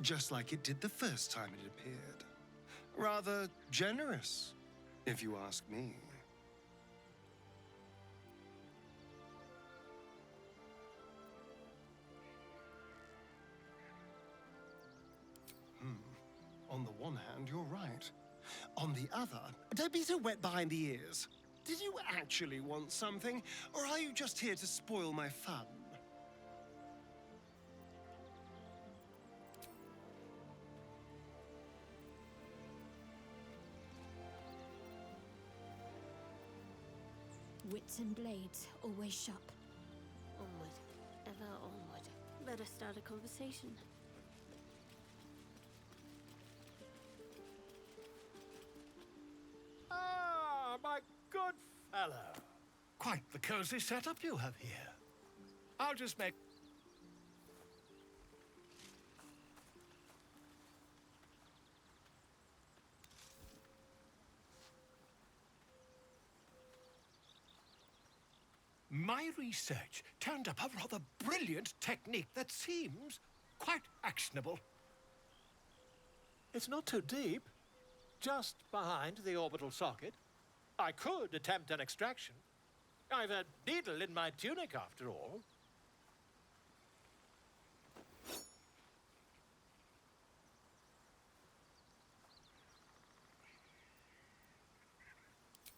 Just like it did the first time it appeared. Rather generous, if you ask me. On the one hand, you're right. On the other, don't be so wet behind the ears. Did you actually want something, or are you just here to spoil my fun? Wits and blades always sharp. Onward, ever onward. Better start a conversation. Ah, my good fellow. Quite the cozy setup you have here. I'll just make... My research turned up a rather brilliant technique that seems quite actionable. It's not too deep, just behind the orbital socket. I could attempt an extraction. I've a needle in my tunic, after all.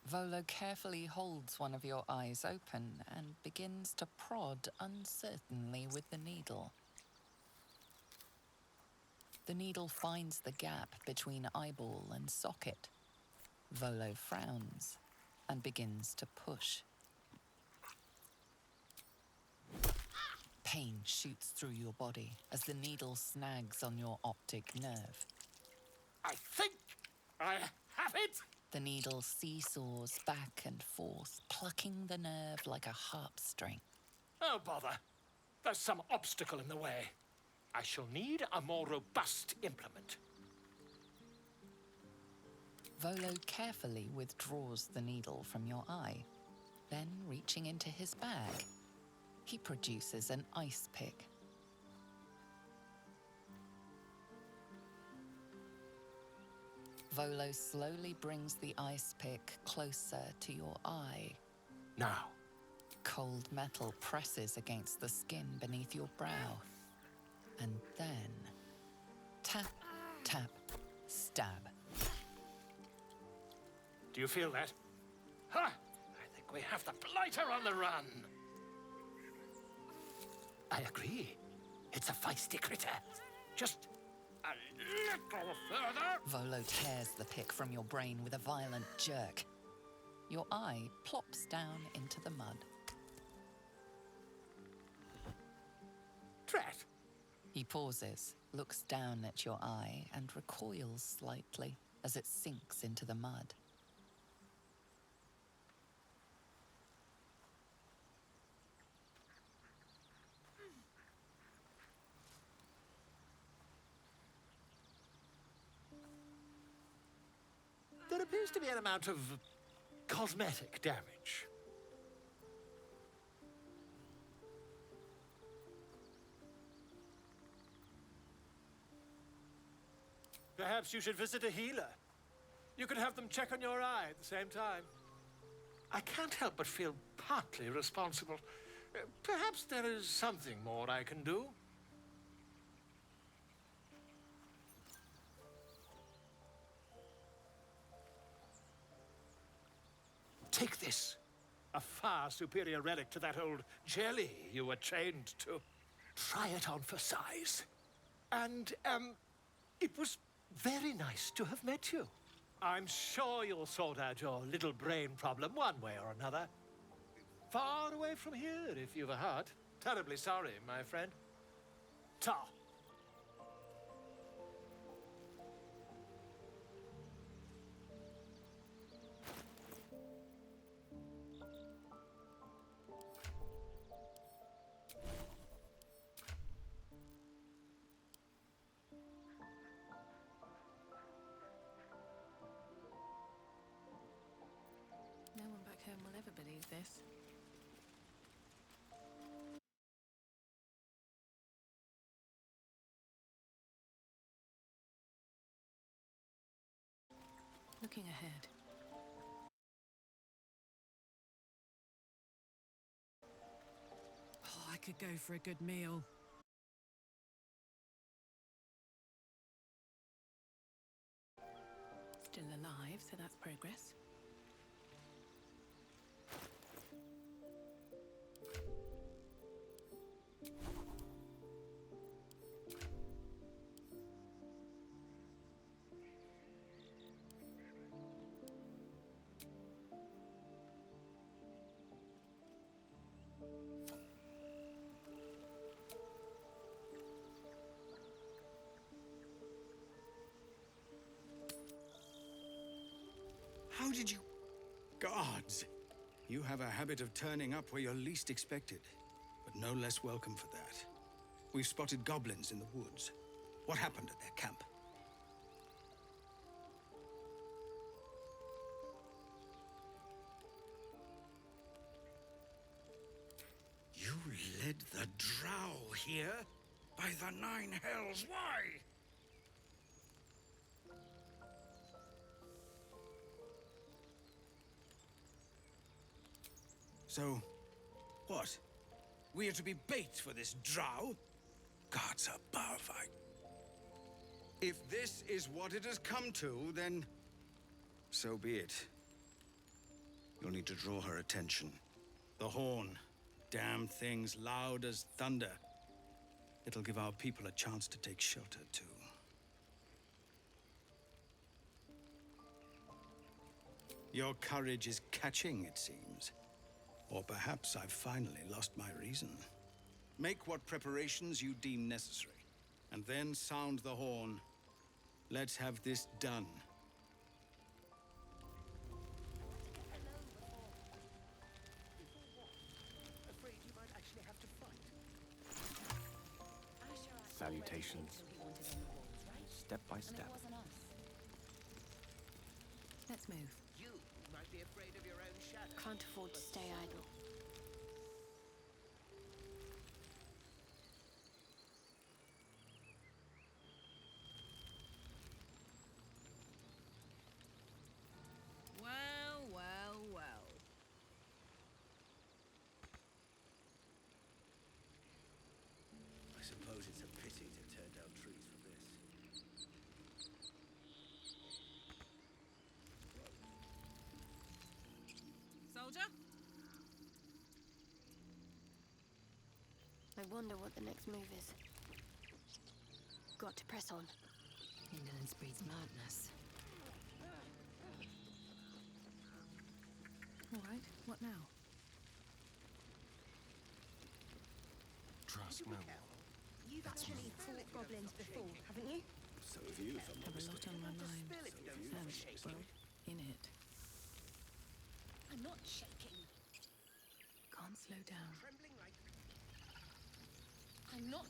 Volo carefully holds one of your eyes open and begins to prod uncertainly with the needle. The needle finds the gap between eyeball and socket. Volo frowns and begins to push. Pain shoots through your body as the needle snags on your optic nerve. I think I have it! The needle seesaws back and forth, plucking the nerve like a harp string. Oh, bother. There's some obstacle in the way. I shall need a more robust implement. Volo carefully withdraws the needle from your eye. Then, reaching into his bag, he produces an ice pick. Volo slowly brings the ice pick closer to your eye. Now. Cold metal presses against the skin beneath your brow. And then, tap, tap, stab. Do you feel that? Ha! I think we have the blighter on the run. I agree. It's a feisty critter. Just a little further. Volo tears the pick from your brain with a violent jerk. Your eye plops down into the mud. Drat! He pauses, looks down at your eye, and recoils slightly as it sinks into the mud. There appears to be an amount of cosmetic damage. Perhaps you should visit a healer. You could have them check on your eye at the same time. I can't help but feel partly responsible. Perhaps there is something more I can do. Take this. A far superior relic to that old jelly you were trained to. Try it on for size. And, it was very nice to have met you. I'm sure you'll sort out your little brain problem one way or another. Far away from here, if you've a heart. Terribly sorry, my friend. Ta. No one back home will ever believe this. Looking ahead. Oh, I could go for a good meal. Still alive, so that's progress. How did you... Guards! You have a habit of turning up where you're least expected, but no less welcome for that. We've spotted goblins in the woods. What happened at their camp? You led the drow here? By the nine hells, why? So, what? We are to be bait for this drow? Gods above, If this is what it has come to, then... so be it. You'll need to draw her attention. The horn. Damn thing's loud as thunder. It'll give our people a chance to take shelter, too. Your courage is catching, it seems. Or perhaps I've finally lost my reason. Make what preparations you deem necessary, and then sound the horn. Let's have this done. Salutations. Step by step. Let's move. You might be afraid of your own shadow. Can't afford to stay idle. Well, well, well. I suppose it's a pity to tear down trees for this. Soldier? I wonder what the next move is. Got to press on. Indolence breeds madness. All right, what now? Trust no one. You've actually fought goblins before, haven't you? So have you, if I'm not Have a lot mistaken. on my mind. Well, in it. I'm not shaking. Can't slow down. I'm not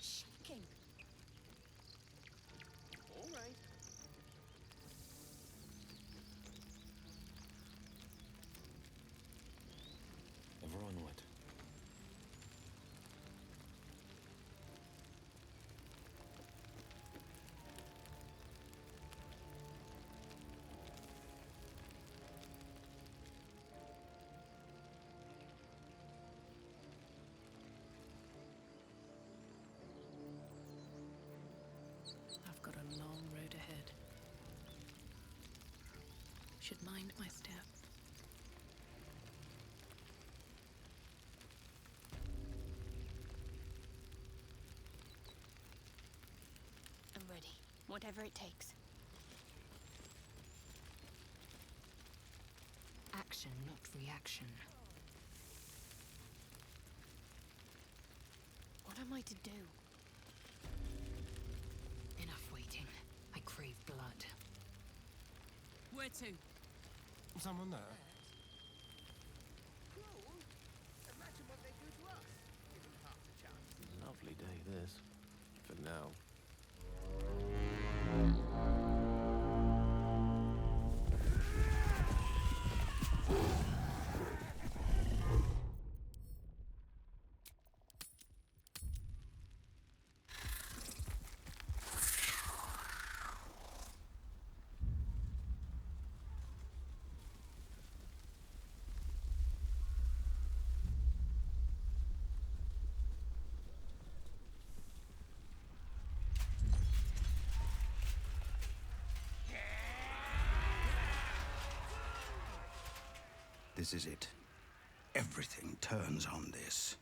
shaking. All right. Ever onward. I've got a long road ahead. Should mind my step. I'm ready. Whatever it takes. Action, not reaction. What am I to do? Enough waiting. I crave blood. Where to? Someone there? Cruel? Imagine what they do to us. Give them half a chance. Lovely day, this. For now. This is it. Everything turns on this.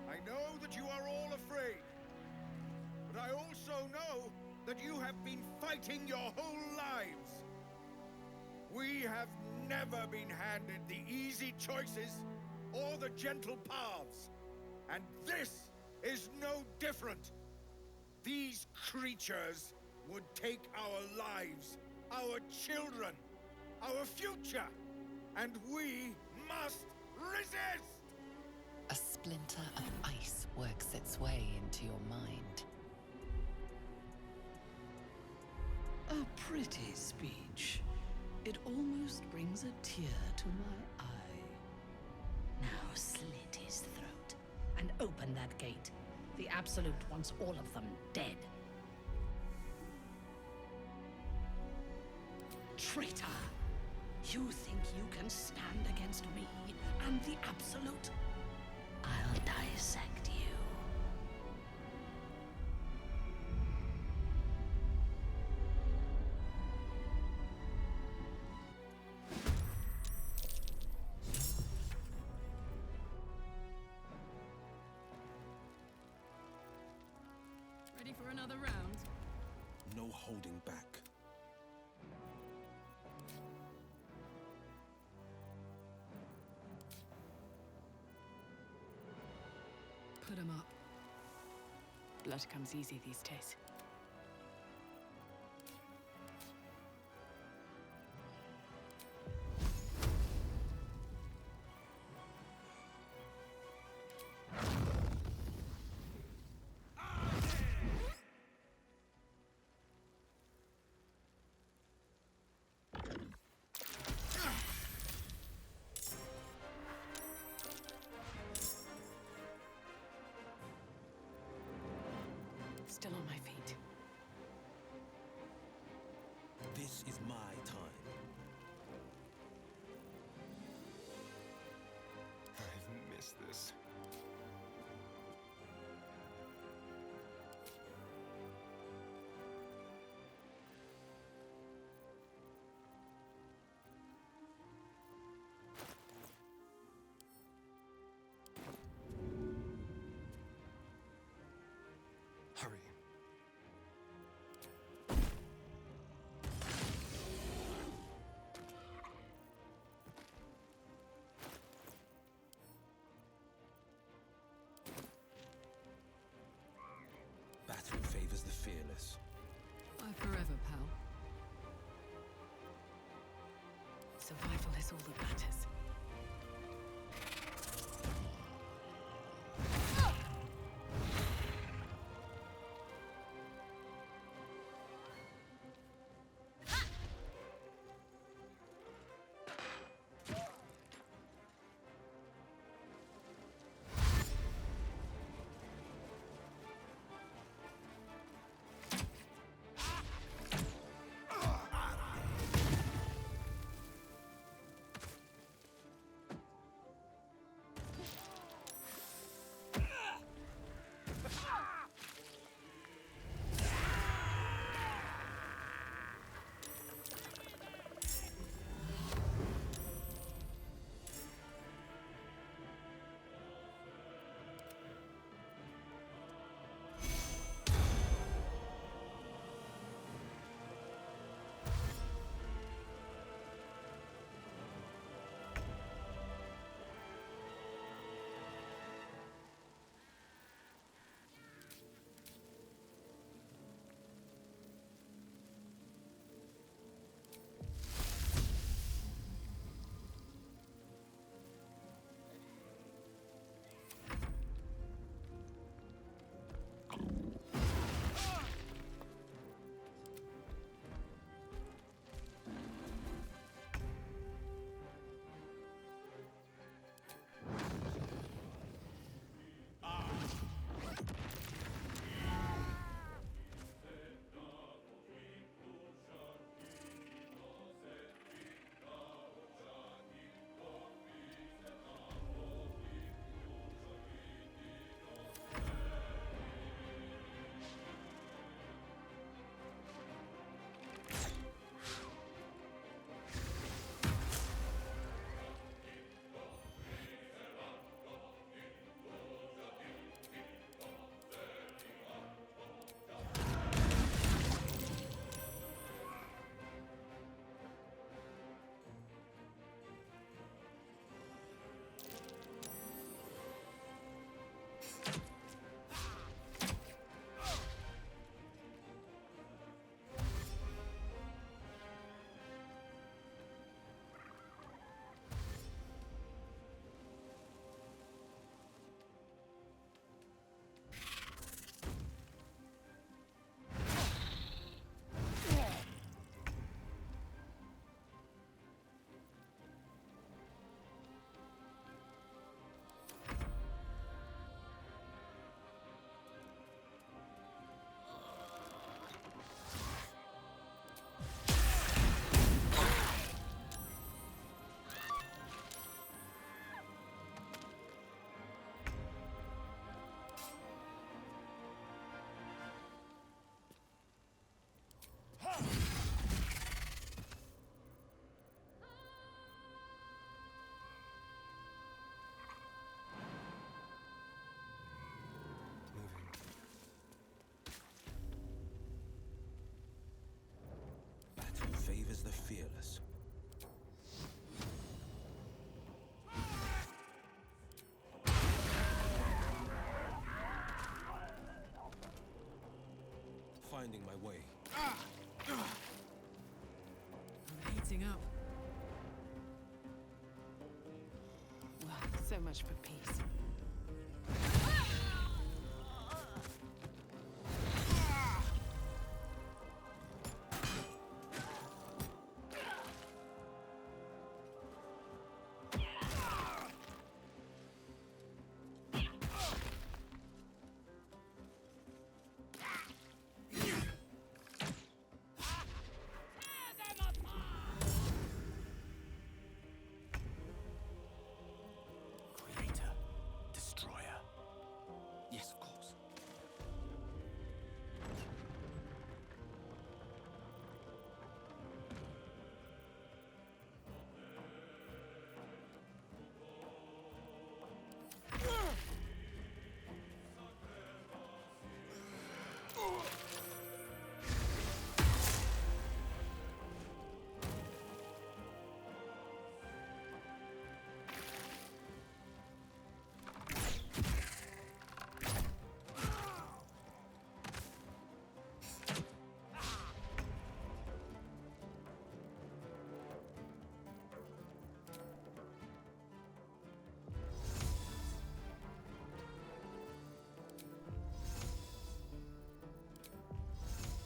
I know that you are all afraid, but I also know that you have been fighting your whole lives. We have never been handed the easy choices or the gentle paths. And this is no different. These creatures would take our lives, our children, our future, and we must resist! A splinter of ice works its way into your mind. A pretty speech. It almost brings a tear to my eye. Now slit his throat and open that gate. The Absolute wants all of them dead. Traitor! You think you can stand against me and the Absolute? I'll dissect you. Ready for another round? No holding back. Put 'em up. Blood comes easy these days. Still on my feet. This is my time. I've missed this. Hurry. Battle favors the fearless. Bye forever, pal. Survival is all that matters. finding my way. I'm heating up. Well, so much for peace. Creator. Destroyer. Yes, of course.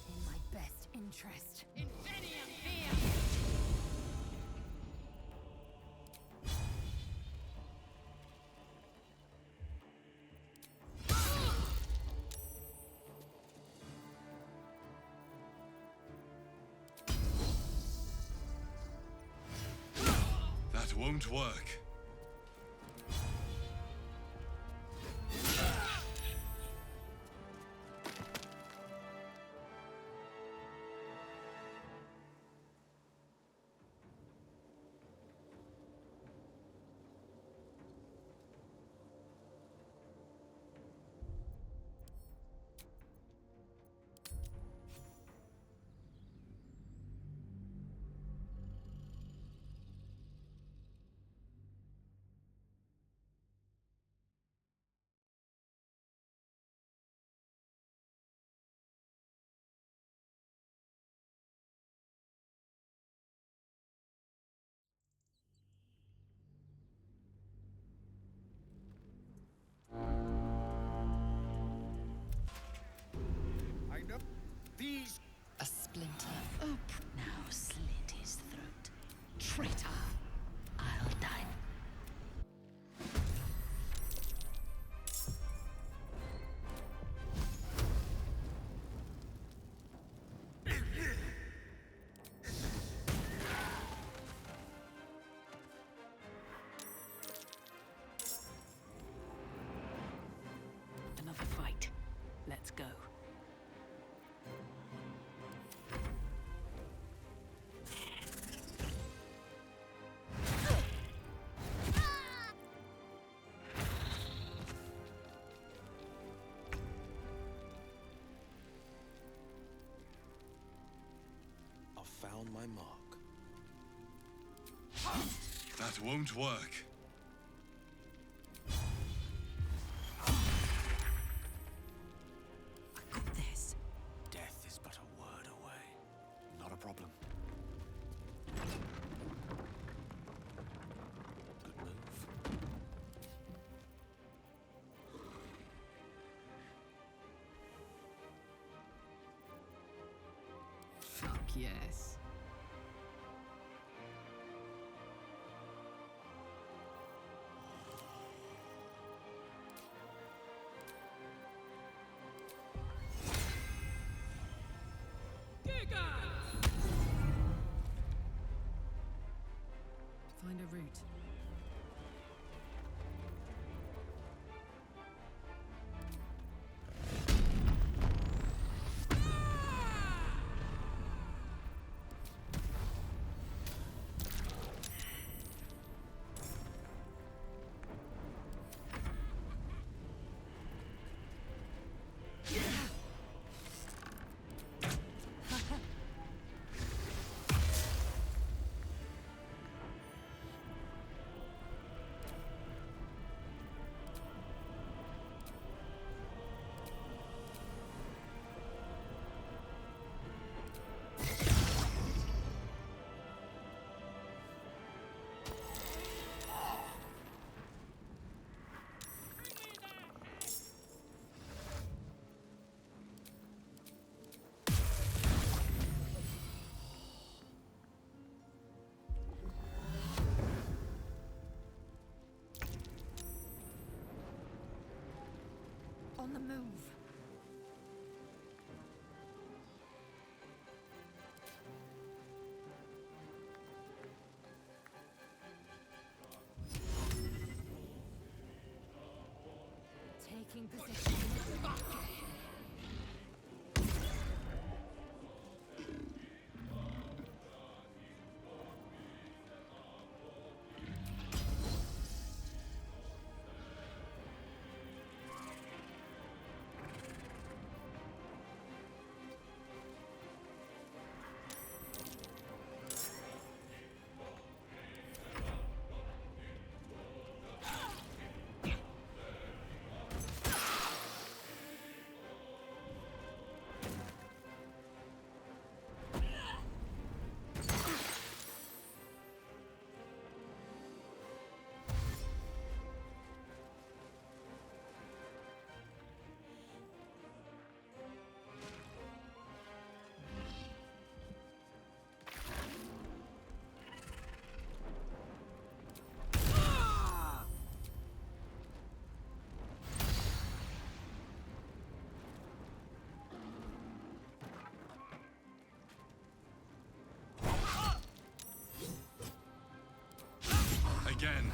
In my best interest. That won't work. I know these. A splinter. Now slit his throat. Traitor! I'll die. Another fight. Let's go. I've found my mark. That won't work. This. Death is but a word away. Not a problem. Good move. Fuck yes. Find a route. on the move. Taking position. Again.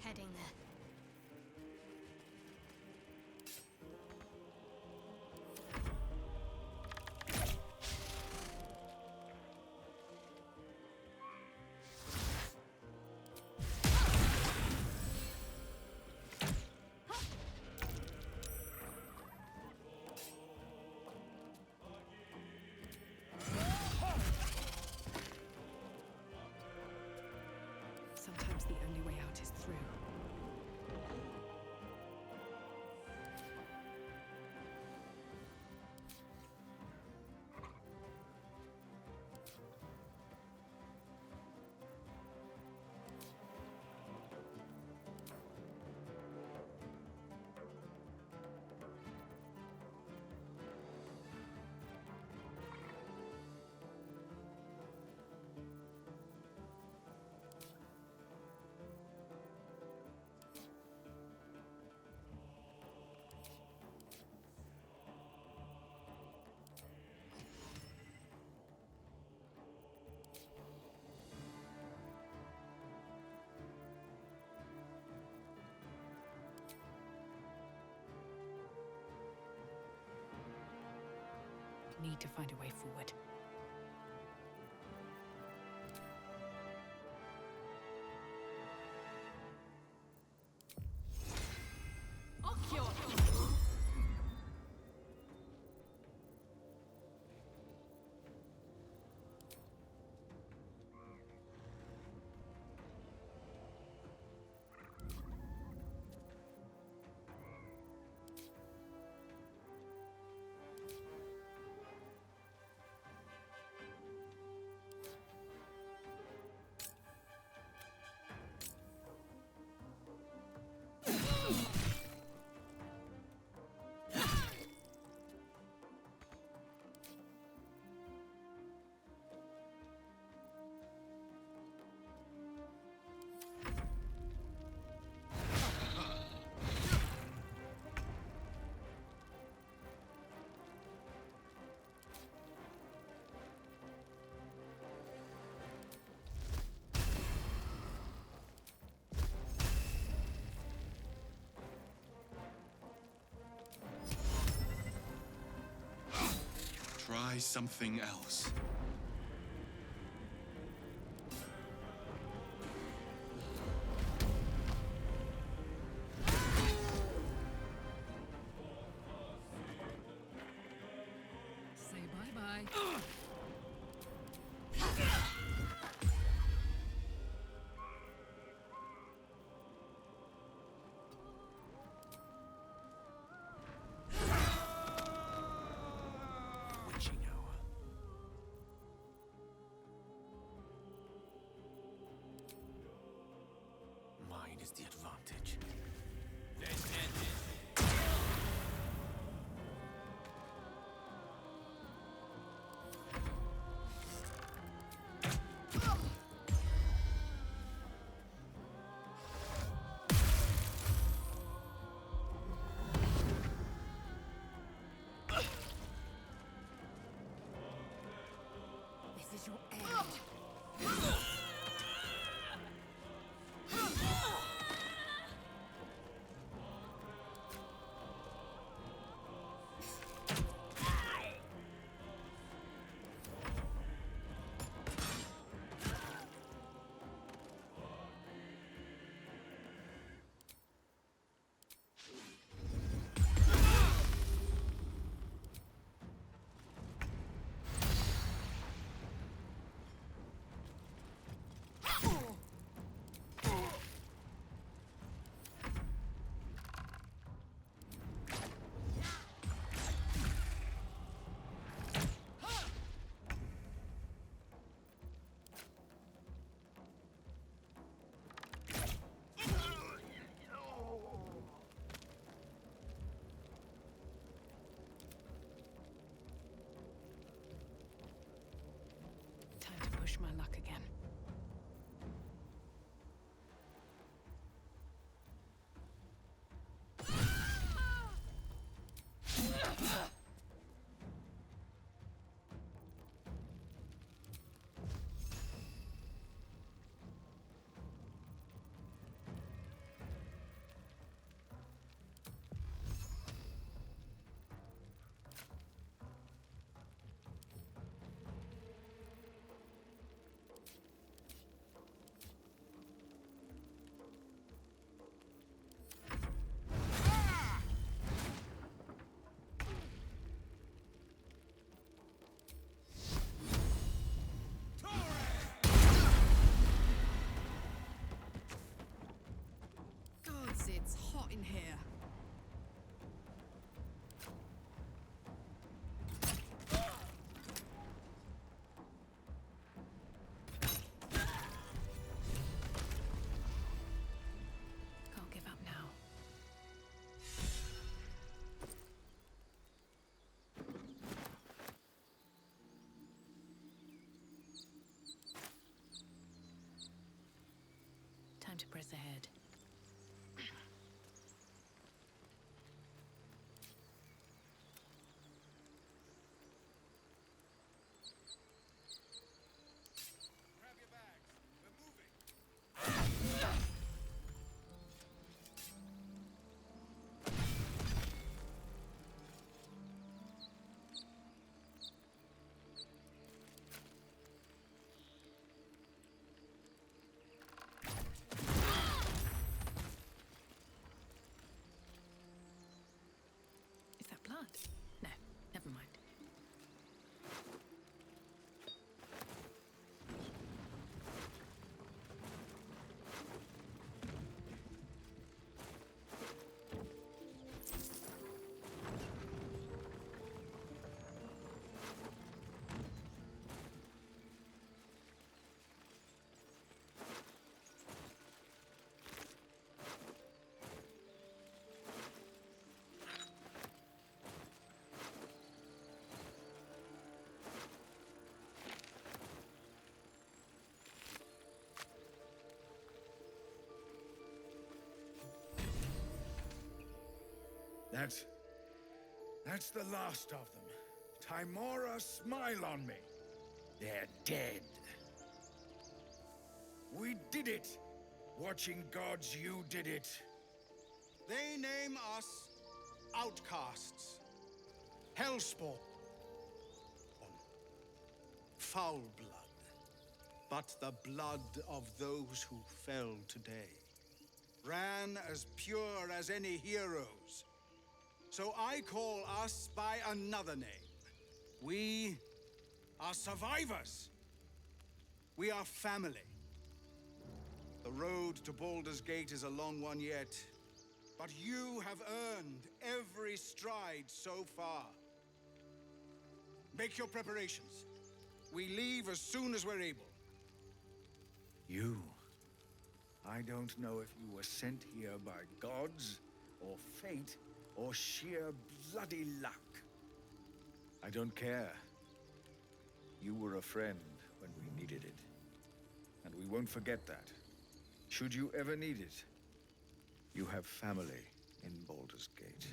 Heading there. Sometimes the only way out is through. Need to find a way forward. Try something else. Say bye-bye. Witching hour. Mine is the advantage. This is your end. Time to push my luck again. Gods, it's hot in here. Can't give up now. Time to press ahead. Grab your bags. We're moving. Is that blood? No, never mind. That's the last of them. Timora, smile on me. They're dead. We did it. Watching gods, you did it. They name us outcasts, hellspawn, or foul blood, but the blood of those who fell today. Ran as pure as any heroes. So I call us by another name. We are survivors. We are family. The road to Baldur's Gate is a long one yet, but you have earned every stride so far. Make your preparations. We leave as soon as we're able. You. I don't know if you were sent here by gods, or fate, or sheer bloody luck. I don't care. You were a friend when we needed it. And we won't forget that. Should you ever need it, you have family in Baldur's Gate.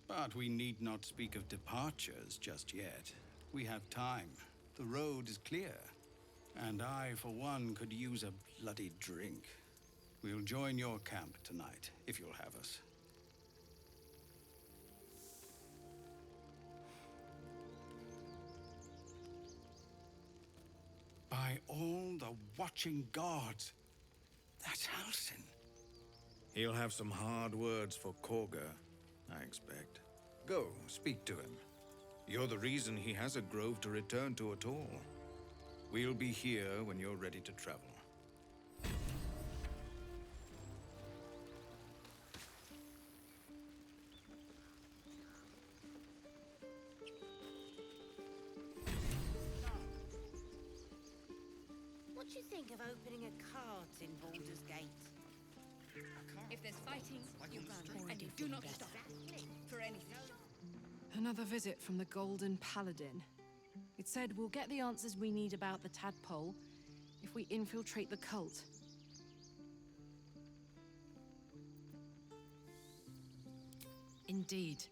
But we need not speak of departures just yet. We have time. The road is clear. And I, for one, could use a bloody drink. We'll join your camp tonight, if you'll have us. By all the watching gods, that's Halsin. He'll have some hard words for Korga, I expect. Go, speak to him. You're the reason he has a grove to return to at all. We'll be here when you're ready to travel. What do you think of opening a cart in Baldur's Gate? If there's fighting, you run. And you do not stop. For anything. Another visit from the Golden Paladin. It said we'll get the answers we need about the tadpole if we infiltrate the cult. Indeed.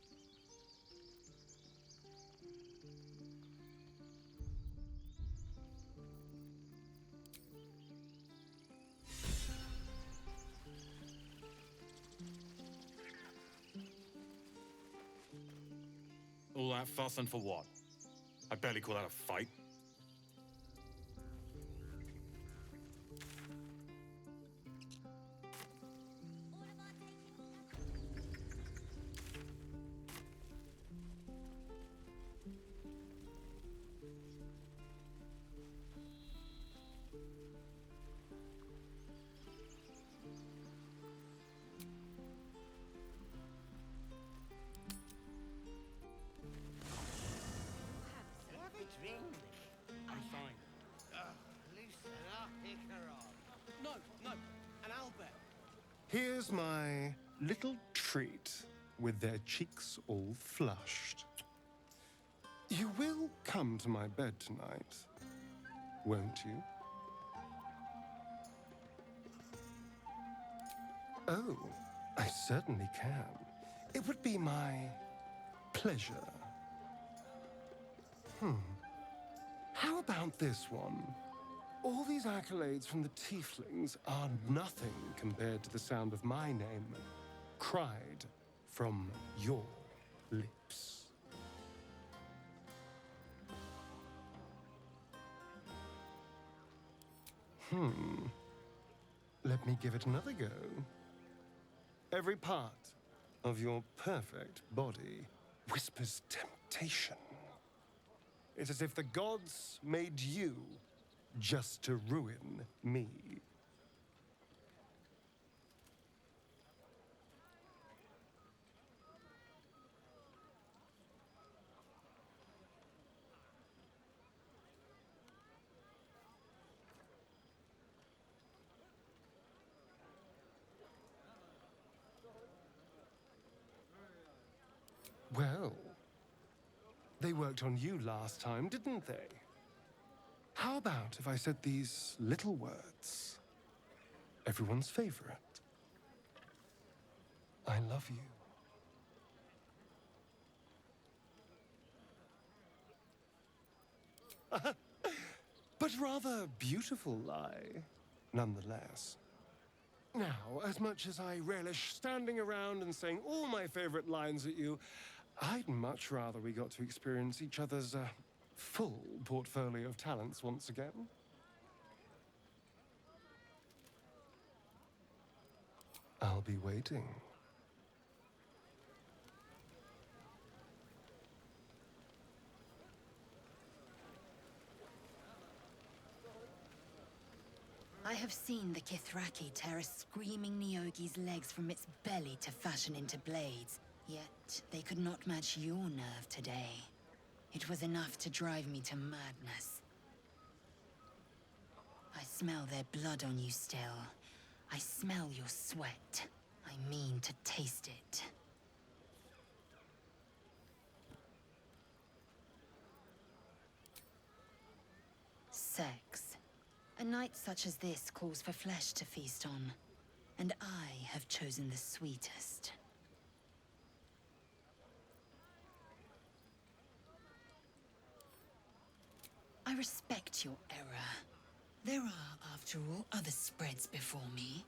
All that fuss and for what? I barely call that a fight. Drink. I'm fine. Loosen up, Icaron. No, an Albert. Here's my little treat with their cheeks all flushed. You will come to my bed tonight, won't you? Oh, I certainly can. It would be my pleasure. How about this one? All these accolades from the tieflings are nothing compared to the sound of my name, cried from your lips. Let me give it another go. Every part of your perfect body whispers temptation. It's as if the gods made you just to ruin me. Well, they worked on you last time, didn't they? How about if I said these little words? Everyone's favorite. I love you. But rather beautiful lie, nonetheless. Now, as much as I relish standing around and saying all my favorite lines at you, I'd much rather we got to experience each other's full portfolio of talents once again. I'll be waiting. I have seen the Kithraki tear a screaming Nyogi's legs from its belly to fashion into blades. Yet they could not match your nerve today. It was enough to drive me to madness. I smell their blood on you still. I smell your sweat. I mean to taste it. Sex. A night such as this calls for flesh to feast on, and I have chosen the sweetest. I respect your error. There are, after all, other spreads before me.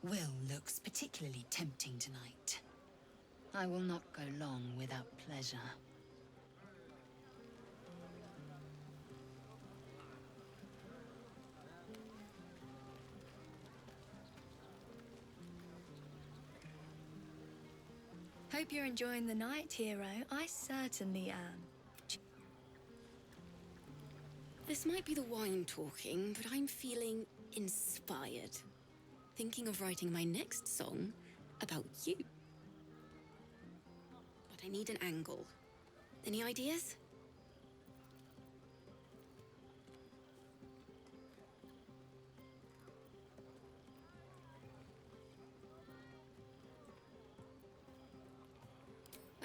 Will looks particularly tempting tonight. I will not go long without pleasure. Hope you're enjoying the night, hero. I certainly am. This might be the wine talking, but I'm feeling inspired. Thinking of writing my next song about you. But I need an angle. Any ideas?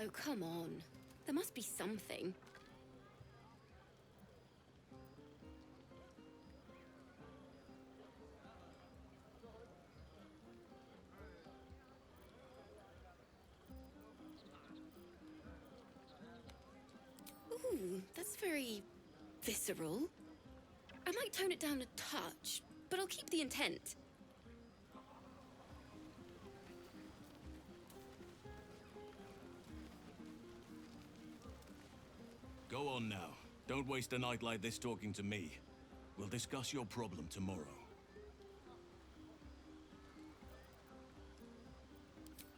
Oh, come on. There must be something. Ooh, that's very visceral. I might tone it down a touch, but I'll keep the intent. Go on now. Don't waste a night like this talking to me. We'll discuss your problem tomorrow.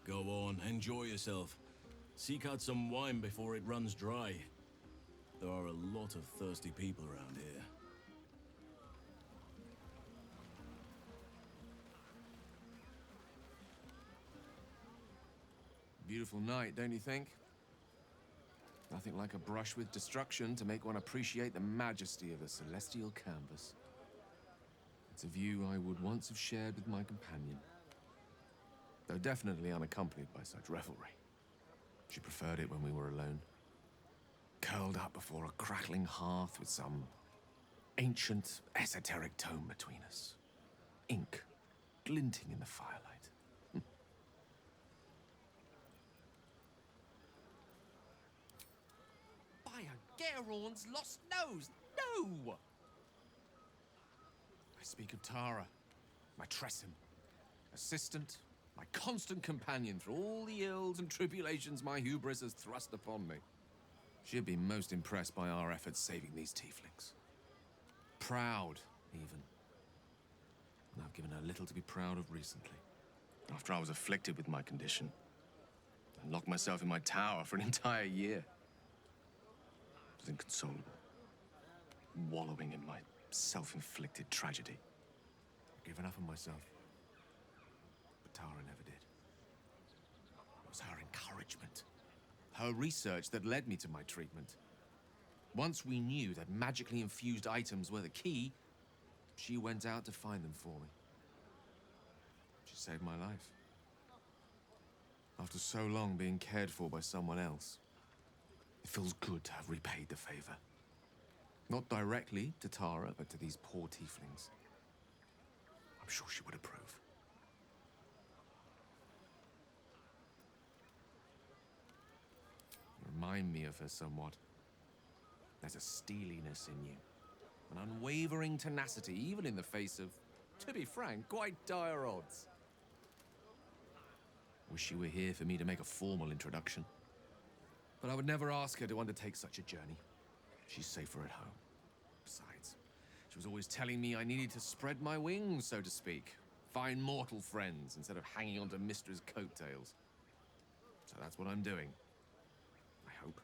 Go on, enjoy yourself. Seek out some wine before it runs dry. There are a lot of thirsty people around here. Beautiful night, don't you think? Nothing like a brush with destruction to make one appreciate the majesty of a celestial canvas. It's a view I would once have shared with my companion, though definitely unaccompanied by such revelry. She preferred it when we were alone, curled up before a crackling hearth with some ancient, esoteric tome between us. Ink glinting in the firelight. By a Gerorn's lost nose! No! I speak of Tara, my Tressim, assistant, my constant companion through all the ills and tribulations my hubris has thrust upon me. She'd be most impressed by our efforts saving these tieflings. Proud, even. And I've given her little to be proud of recently. After I was afflicted with my condition, and locked myself in my tower for an entire year. I was inconsolable, wallowing in my self-inflicted tragedy. I've given up on myself. But Tara never did. It was her encouragement, her research that led me to my treatment. Once we knew that magically infused items were the key, she went out to find them for me. She saved my life. After so long being cared for by someone else, it feels good to have repaid the favor. Not directly to Tara, but to these poor tieflings. I'm sure she would approve. You remind me of her somewhat. There's a steeliness in you, an unwavering tenacity, even in the face of, to be frank, quite dire odds. Wish she were here for me to make a formal introduction. But I would never ask her to undertake such a journey. She's safer at home. Besides, she was always telling me I needed to spread my wings, so to speak. Find mortal friends instead of hanging onto Mistra's coattails. So that's what I'm doing. I hope.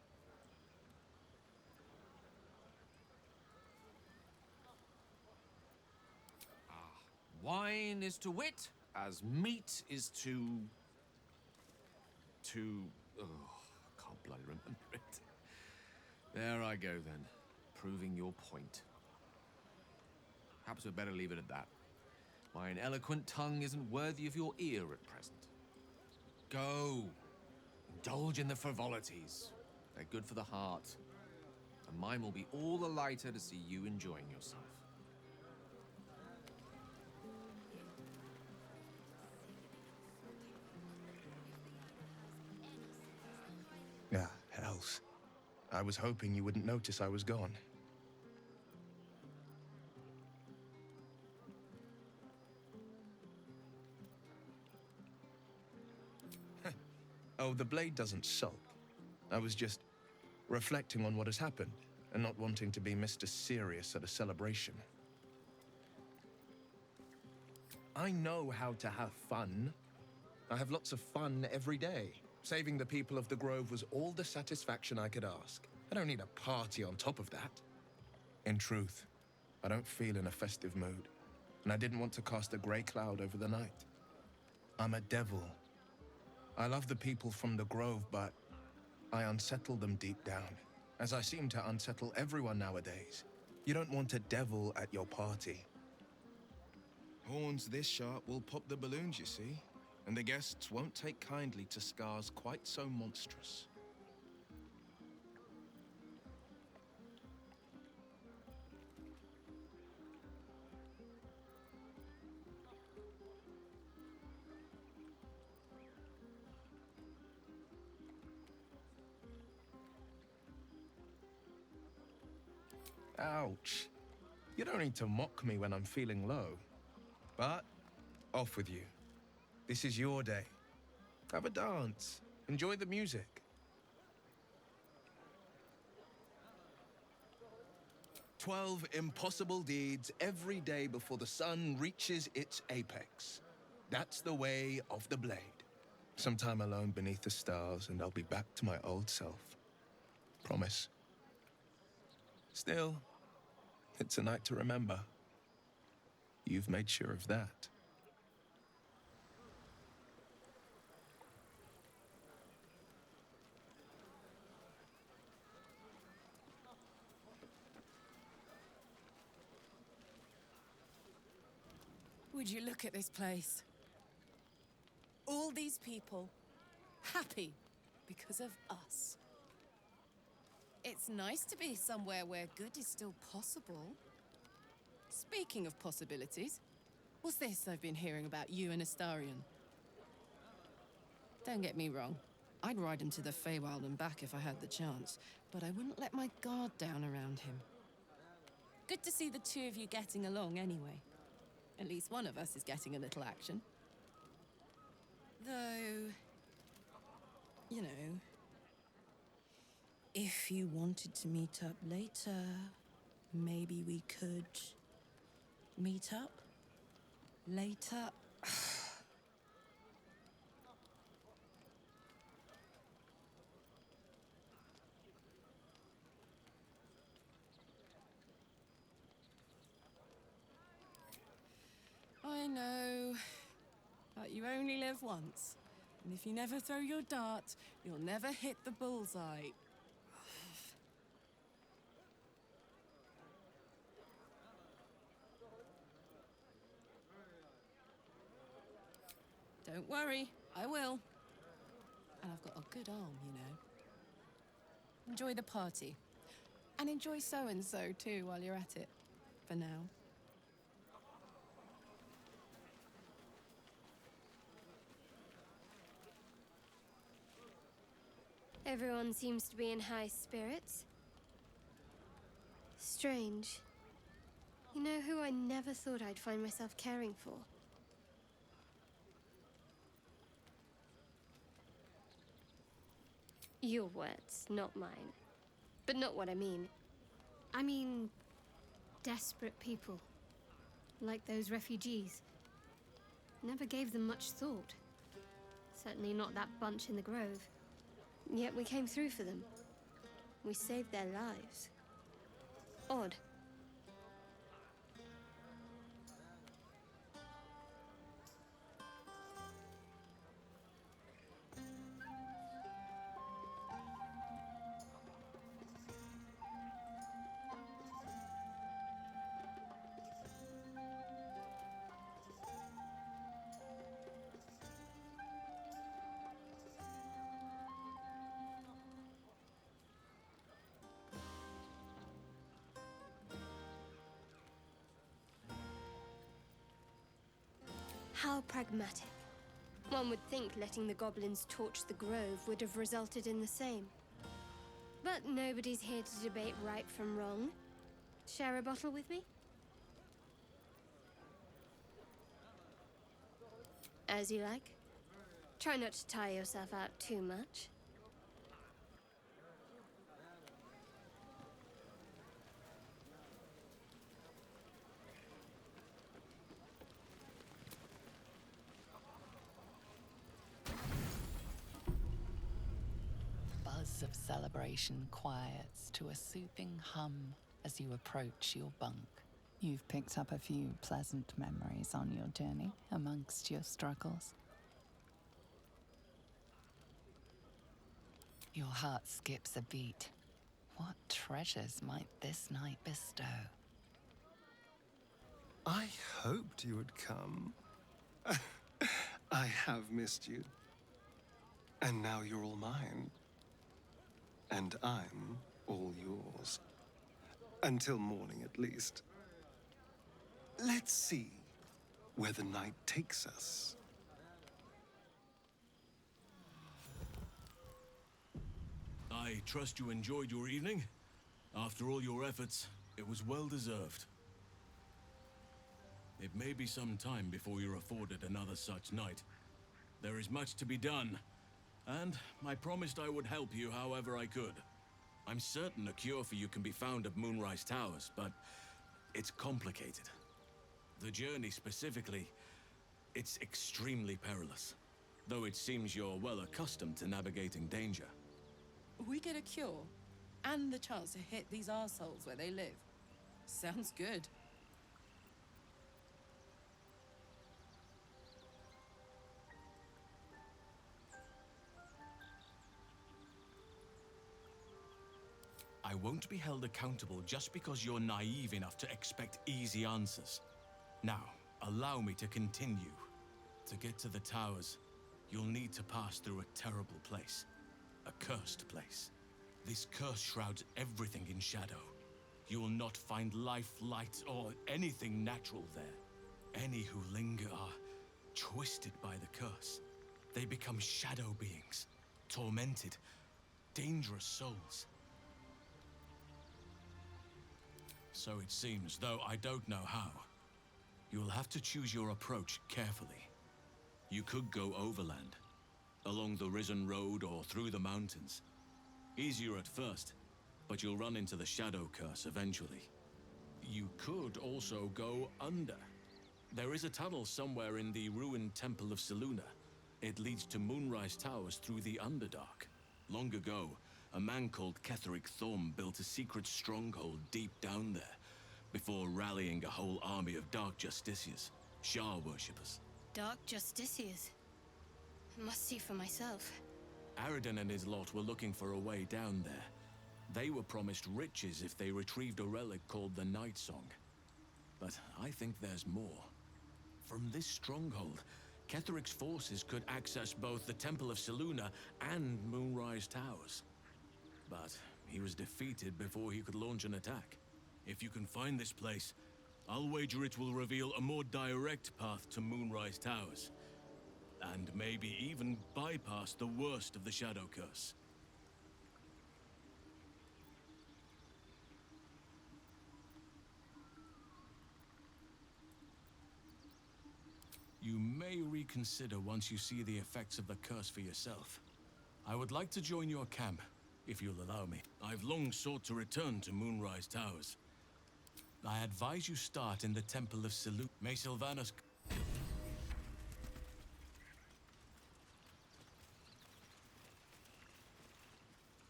Wine is to wit as meat is to... Oh, I can't bloody remember it. There I go then, proving your point. Perhaps we'd better leave it at that. My ineloquent tongue isn't worthy of your ear at present. Go. Indulge in the frivolities. They're good for the heart. And mine will be all the lighter to see you enjoying yourself. Ah, hells. I was hoping you wouldn't notice I was gone. Oh, the blade doesn't sulk. I was just reflecting on what has happened and not wanting to be Mr. Serious at a celebration. I know how to have fun. I have lots of fun every day. Saving the people of the Grove was all the satisfaction I could ask. I don't need a party on top of that. In truth, I don't feel in a festive mood, and I didn't want to cast a grey cloud over the night. I'm a devil. I love the people from the Grove, but I unsettle them deep down, as I seem to unsettle everyone nowadays. You don't want a devil at your party. Horns this sharp will pop the balloons, you see, and the guests won't take kindly to scars quite so monstrous. Ouch. You don't need to mock me when I'm feeling low. But, off with you. This is your day. Have a dance. Enjoy the music. 12 impossible deeds every day before the sun reaches its apex. That's the way of the blade. Some time alone beneath the stars, and I'll be back to my old self. Promise. Still, it's a night to remember. You've made sure of that. Would you look at this place? All these people, happy because of us. It's nice to be somewhere where good is still possible. Speaking of possibilities, what's this I've been hearing about you and Astarion? Don't get me wrong. I'd ride him to the Feywild and back if I had the chance, but I wouldn't let my guard down around him. Good to see the two of you getting along anyway. At least one of us is getting a little action. Though, you know, if you wanted to meet up later, maybe we could meet up later. I know, but you only live once. And if you never throw your dart, you'll never hit the bullseye. Don't worry, I will. And I've got a good arm, you know. Enjoy the party. And enjoy so-and-so too while you're at it. For now. Everyone seems to be in high spirits. Strange. You know who I never thought I'd find myself caring for? Your words, not mine. But not what I mean. I mean, desperate people. Like those refugees. Never gave them much thought. Certainly not that bunch in the grove. Yet we came through for them. We saved their lives. Odd. How pragmatic. One would think letting the goblins torch the grove would have resulted in the same. But nobody's here to debate right from wrong. Share a bottle with me? As you like. Try not to tire yourself out too much. Buzz of celebration quiets to a soothing hum as you approach your bunk. You've picked up a few pleasant memories on your journey amongst your struggles. Your heart skips a beat. What treasures might this night bestow? I hoped you would come. I have missed you. And now you're all mine. And I'm all yours. Until morning, at least. Let's see where the night takes us. I trust you enjoyed your evening. After all your efforts, it was well deserved. It may be some time before you're afforded another such night. There is much to be done, and I promised I would help you however I could. I'm certain a cure for you can be found at Moonrise Towers, but it's complicated. The journey specifically, it's extremely perilous, though it seems you're well accustomed to navigating danger. We get a cure, and the chance to hit these arseholes where they live. Sounds good. I won't be held accountable just because you're naive enough to expect easy answers. Now, allow me to continue. To get to the towers, you'll need to pass through a terrible place. A cursed place. This curse shrouds everything in shadow. You will not find life, light, or anything natural there. Any who linger are twisted by the curse. They become shadow beings, tormented, dangerous souls. So it seems, though I don't know how. You'll have to choose your approach carefully. You could go overland, along the Risen Road or through the mountains. Easier at first, but you'll run into the Shadow Curse eventually. You could also go under. There is a tunnel somewhere in the ruined Temple of Selûne. It leads to Moonrise Towers through the Underdark. Long ago, a man called Ketheric Thorm built a secret stronghold deep down there, before rallying a whole army of Dark Justiciars, Shah worshippers. Dark Justiciars. Must see for myself. Aradin and his lot were looking for a way down there. They were promised riches if they retrieved a relic called the Night Song. But I think there's more. From this stronghold, Ketheric's forces could access both the Temple of Selûne and Moonrise Towers. But he was defeated before he could launch an attack. If you can find this place, I'll wager it will reveal a more direct path to Moonrise Towers. And maybe even bypass the worst of the Shadow Curse. You may reconsider once you see the effects of the curse for yourself. I would like to join your camp, if you'll allow me. I've long sought to return to Moonrise Towers. I advise you start in the Temple of Salute. May Sylvanas...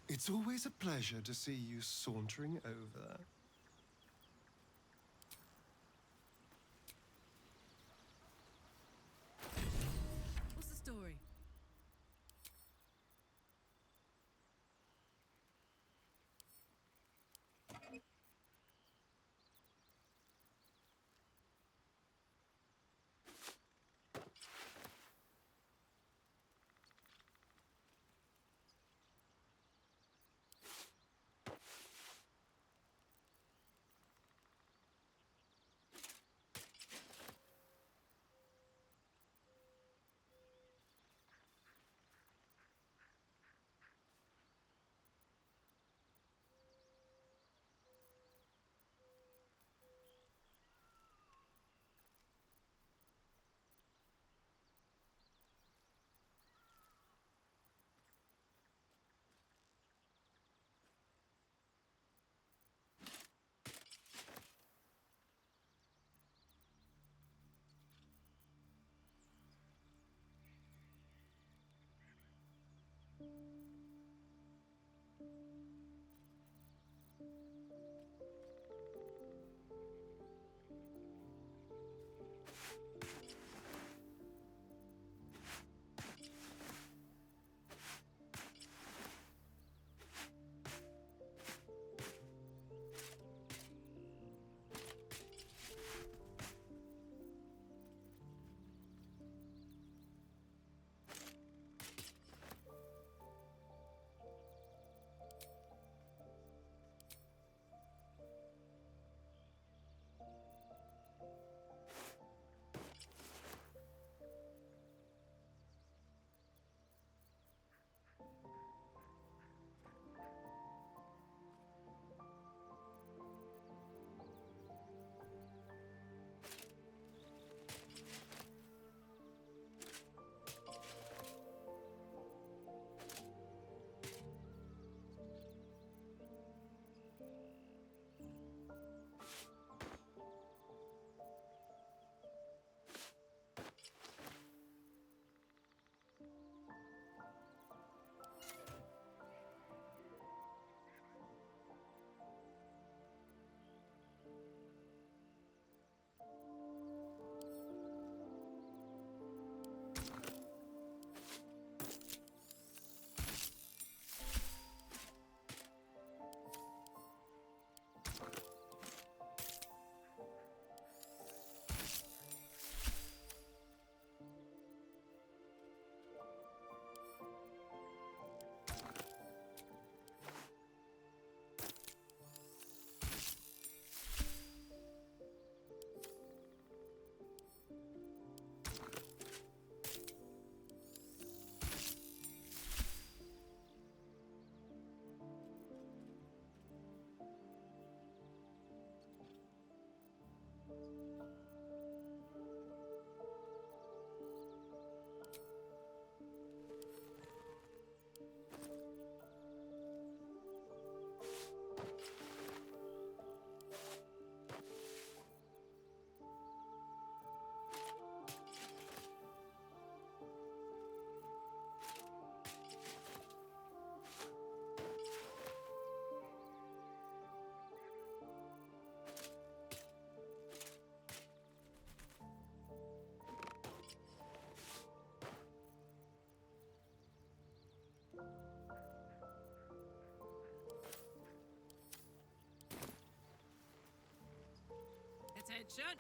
It's always a pleasure to see you sauntering over. What's the story? Attention!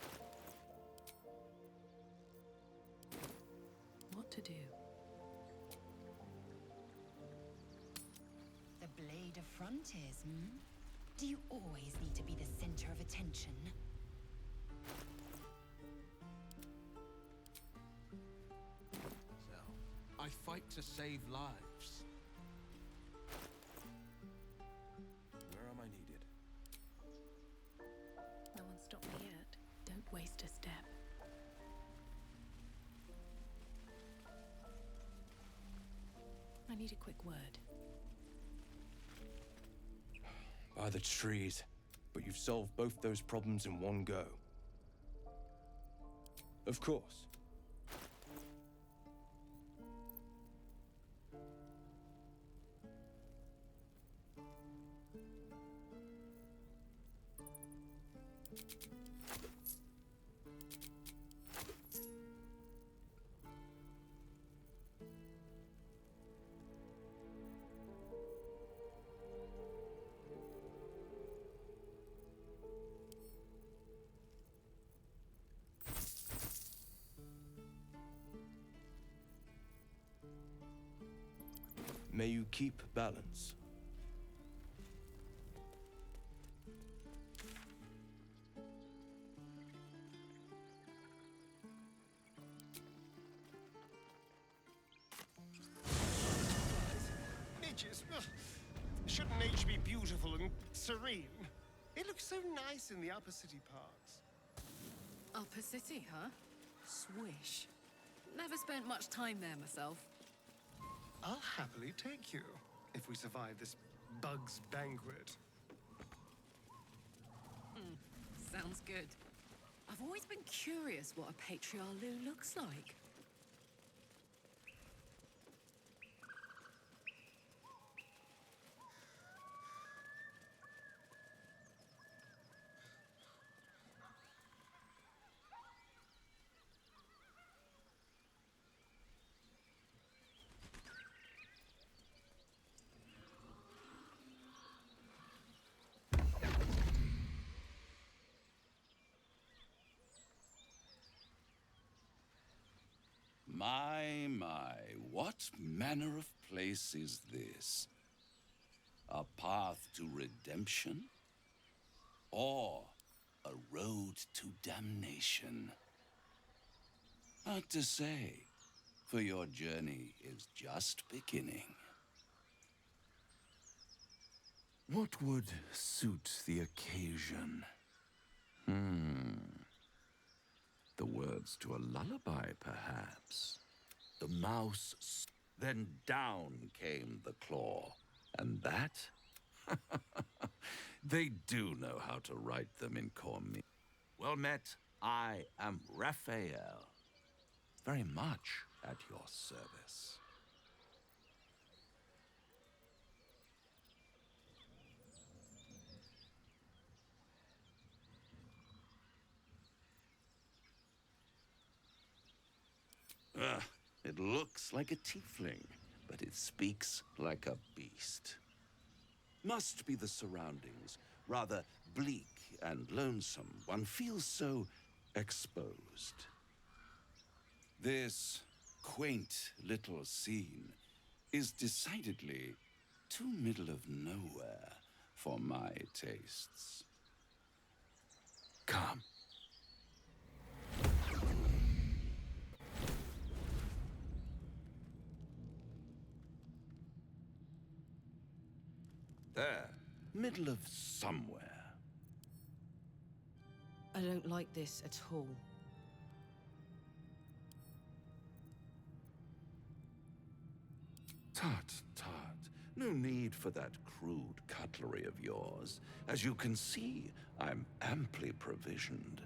What to do? The Blade of Frontiers, hmm? Do you always need to be the center of attention? So, I fight to save lives. Where am I needed? No one stopped me yet. Don't waste a step. I need a quick word. By the trees. But you've solved both those problems in one go. Of course. May you keep balance. Midges. Ugh. Shouldn't nature be beautiful and serene? It looks so nice in the upper city parks. Upper City, huh? Swish. Never spent much time there myself. I'll happily take you, if we survive this bug's banquet. Sounds good. I've always been curious what a patriarch looks like. My, what manner of place is this? A path to redemption? Or a road to damnation? Hard to say, for your journey is just beginning. What would suit the occasion? The words to a lullaby, perhaps. The mouse, then down came the claw. And that? They do know how to write them in Cormi. Well met, I am Raphael. Very much at your service. It looks like a tiefling, but it speaks like a beast. Must be the surroundings, rather bleak and lonesome. One feels so exposed. This quaint little scene is decidedly too middle of nowhere for my tastes. Come. There, middle of somewhere. I don't like this at all. Tut, tut. No need for that crude cutlery of yours. As you can see, I'm amply provisioned.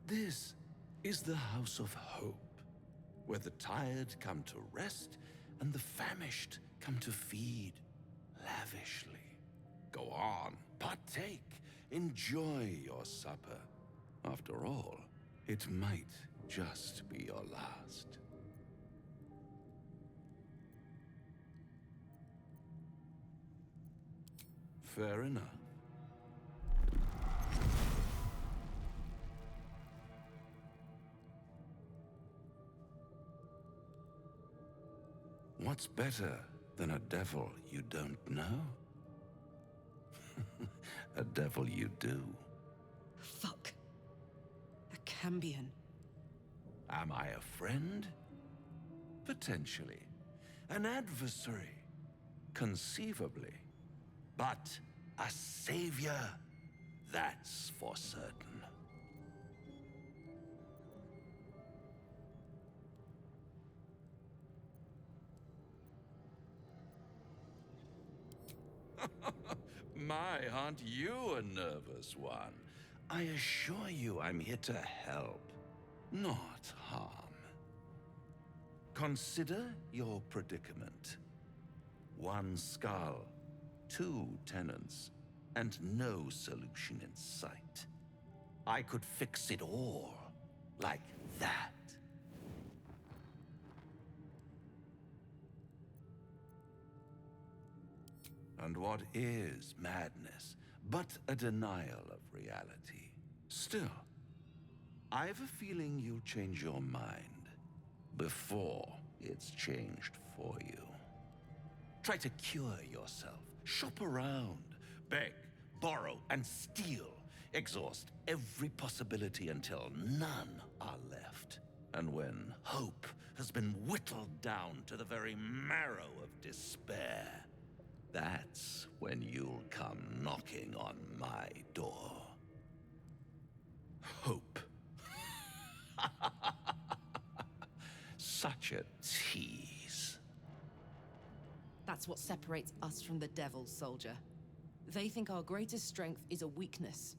This is the House of Hope, where the tired come to rest and the famished come to feed lavishly. Go on, partake, enjoy your supper. After all, it might just be your last. Fair enough. What's better than a devil you don't know? A devil you do. Fuck. A Cambion. Am I a friend? Potentially. An adversary? Conceivably. But a savior? That's for certain. my, aren't you a nervous one? I assure you I'm here to help, not harm. Consider your predicament. One skull, two tenants, and no solution in sight. I could fix it all, like that. And what is madness but a denial of reality? Still, I have a feeling you'll change your mind before it's changed for you. Try to cure yourself, shop around, beg, borrow, and steal. Exhaust every possibility until none are left. And when hope has been whittled down to the very marrow of despair, that's when you'll come knocking on my door. Hope. Such a tease. That's what separates us from the devils, soldier. They think our greatest strength is a weakness.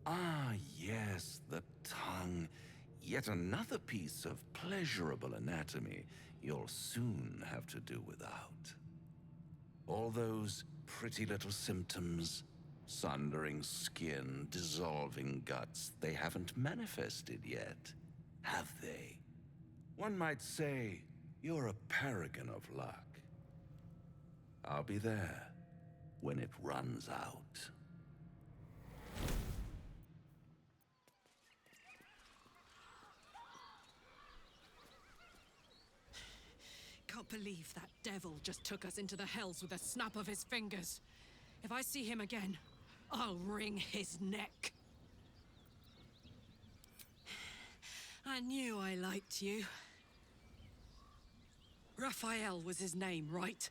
Ah, yes, the tongue. Yet another piece of pleasurable anatomy you'll soon have to do without. All those pretty little symptoms, sundering skin, dissolving guts, they haven't manifested yet, have they? One might say you're a paragon of luck. I'll be there when it runs out. Can't believe that devil just took us into the hells with a snap of his fingers. If I see him again, I'll wring his neck. I knew I liked you. Raphael was his name, right?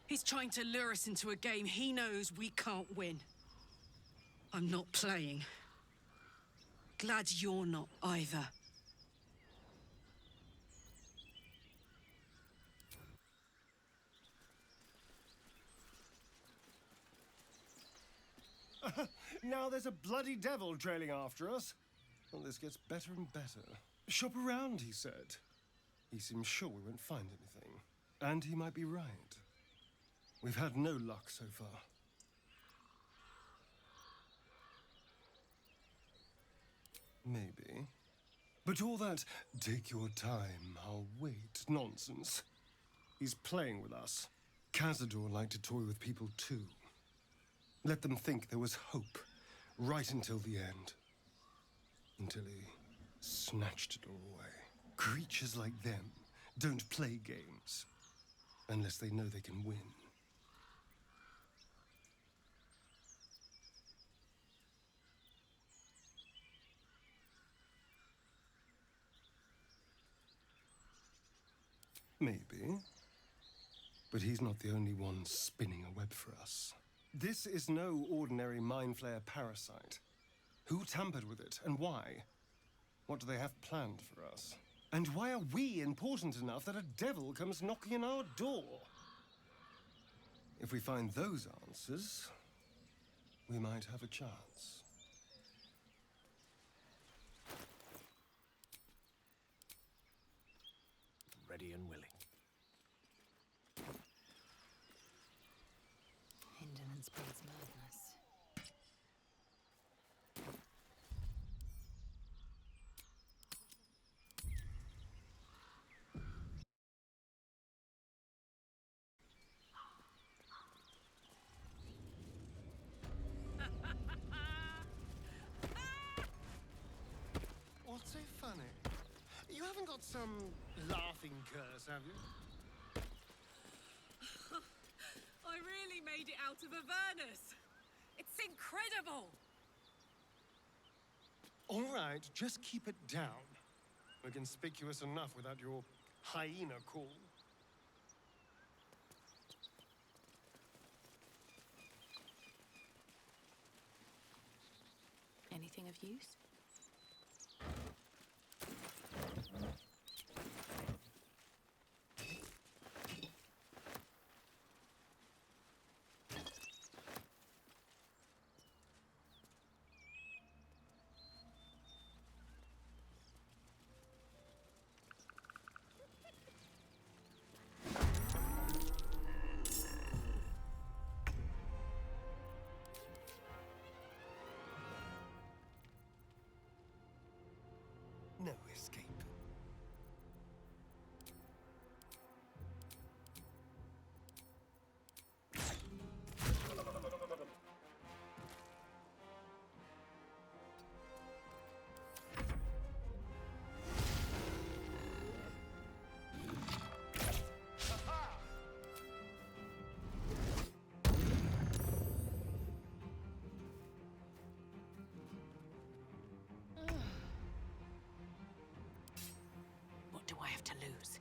He's trying to lure us into a game he knows we can't win. I'm not playing. Glad you're not either. Now there's a bloody devil trailing after us. Well, this gets better and better. Shop around, he said. He seems sure we won't find anything. And he might be right. We've had no luck so far. Maybe. But all that, take your time, I'll wait, nonsense. He's playing with us. Cazador liked to toy with people too. Let them think there was hope, right until the end. Until he snatched it all away. Creatures like them don't play games, unless they know they can win. Maybe. But he's not the only one spinning a web for us. This is no ordinary mind flayer parasite. Who tampered with it, and why? What do they have planned for us? And why are we important enough that a devil comes knocking on our door? If we find those answers, we might have a chance. Ready and willing. Indolence breeds madness. What's so funny? You haven't got some laughing curse, have you? I really made it out of Avernus. It's incredible. All right, just keep it down. We're conspicuous enough without your hyena call. Anything of use? to lose.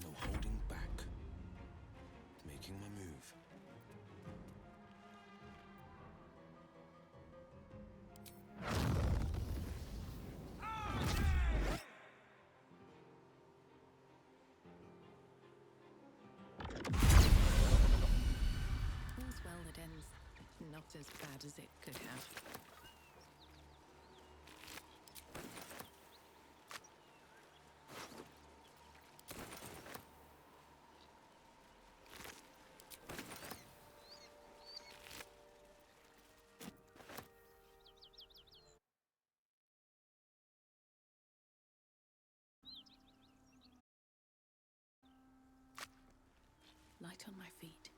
No holding back. Making my move. All's well that ends not as bad as it could have. Light on my feet.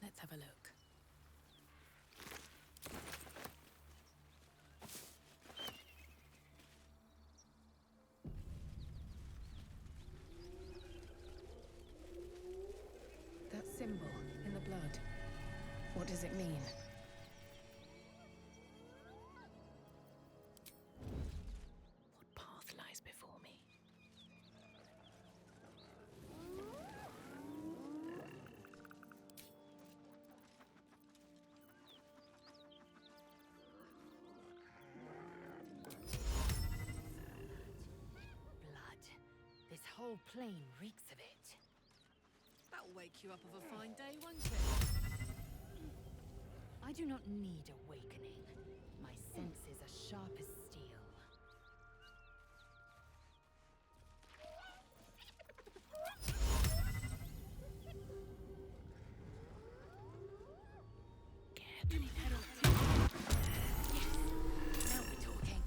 Let's have a look. That symbol in the blood. What does it mean? What path lies before me? Blood. This whole plain reeks of it. That'll wake you up of a fine day, won't it? I do not need awakening. My senses are sharp as steel. Now we're talking.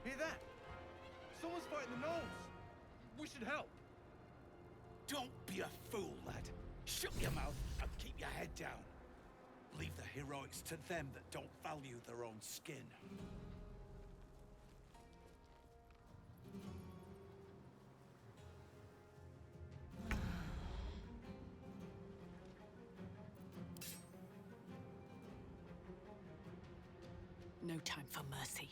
Hear that? Someone's fighting the gnolls. We should help. Don't be a fool, lad. Shut your mouth and keep your head down. Leave the heroics to them that don't value their own skin. No time for mercy.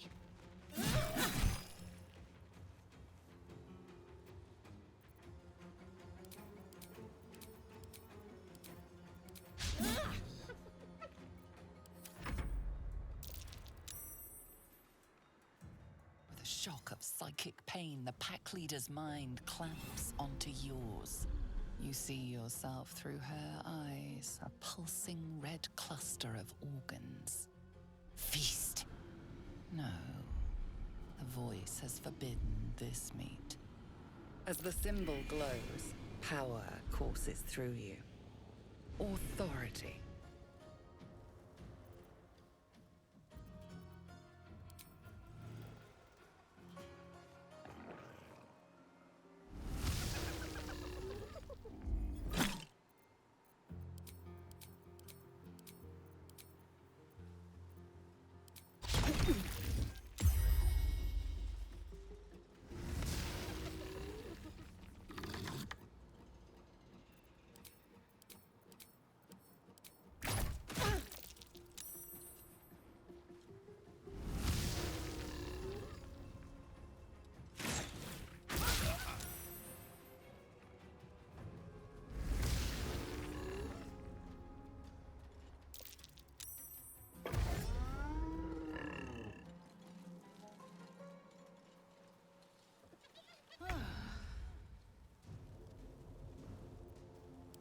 With a shock of psychic pain, the pack leader's mind clamps onto yours. You see yourself through her eyes, a pulsing red cluster of organs. Feast! No. The voice has forbidden this meat. As the symbol glows, power courses through you. Authority.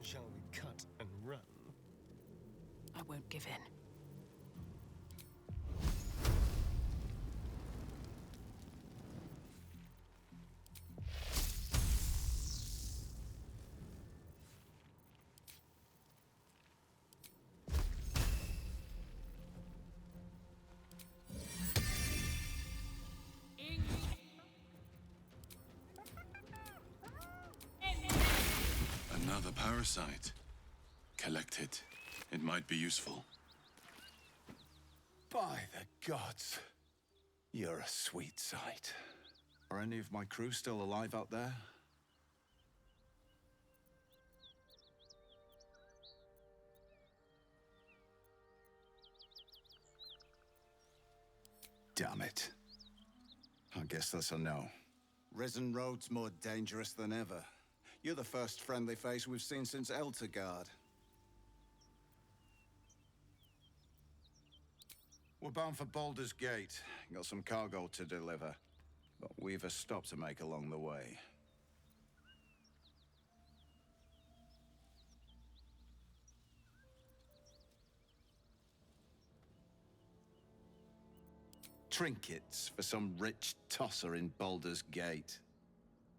Shall we cut and run? I won't give in. Another parasite. Collect it. It might be useful. By the gods, you're a sweet sight. Are any of my crew still alive out there? Damn it. I guess that's a no. Risen Road's more dangerous than ever. You're the first friendly face we've seen since Eltergard. We're bound for Baldur's Gate. Got some cargo to deliver. But we've a stop to make along the way. Trinkets for some rich tosser in Baldur's Gate.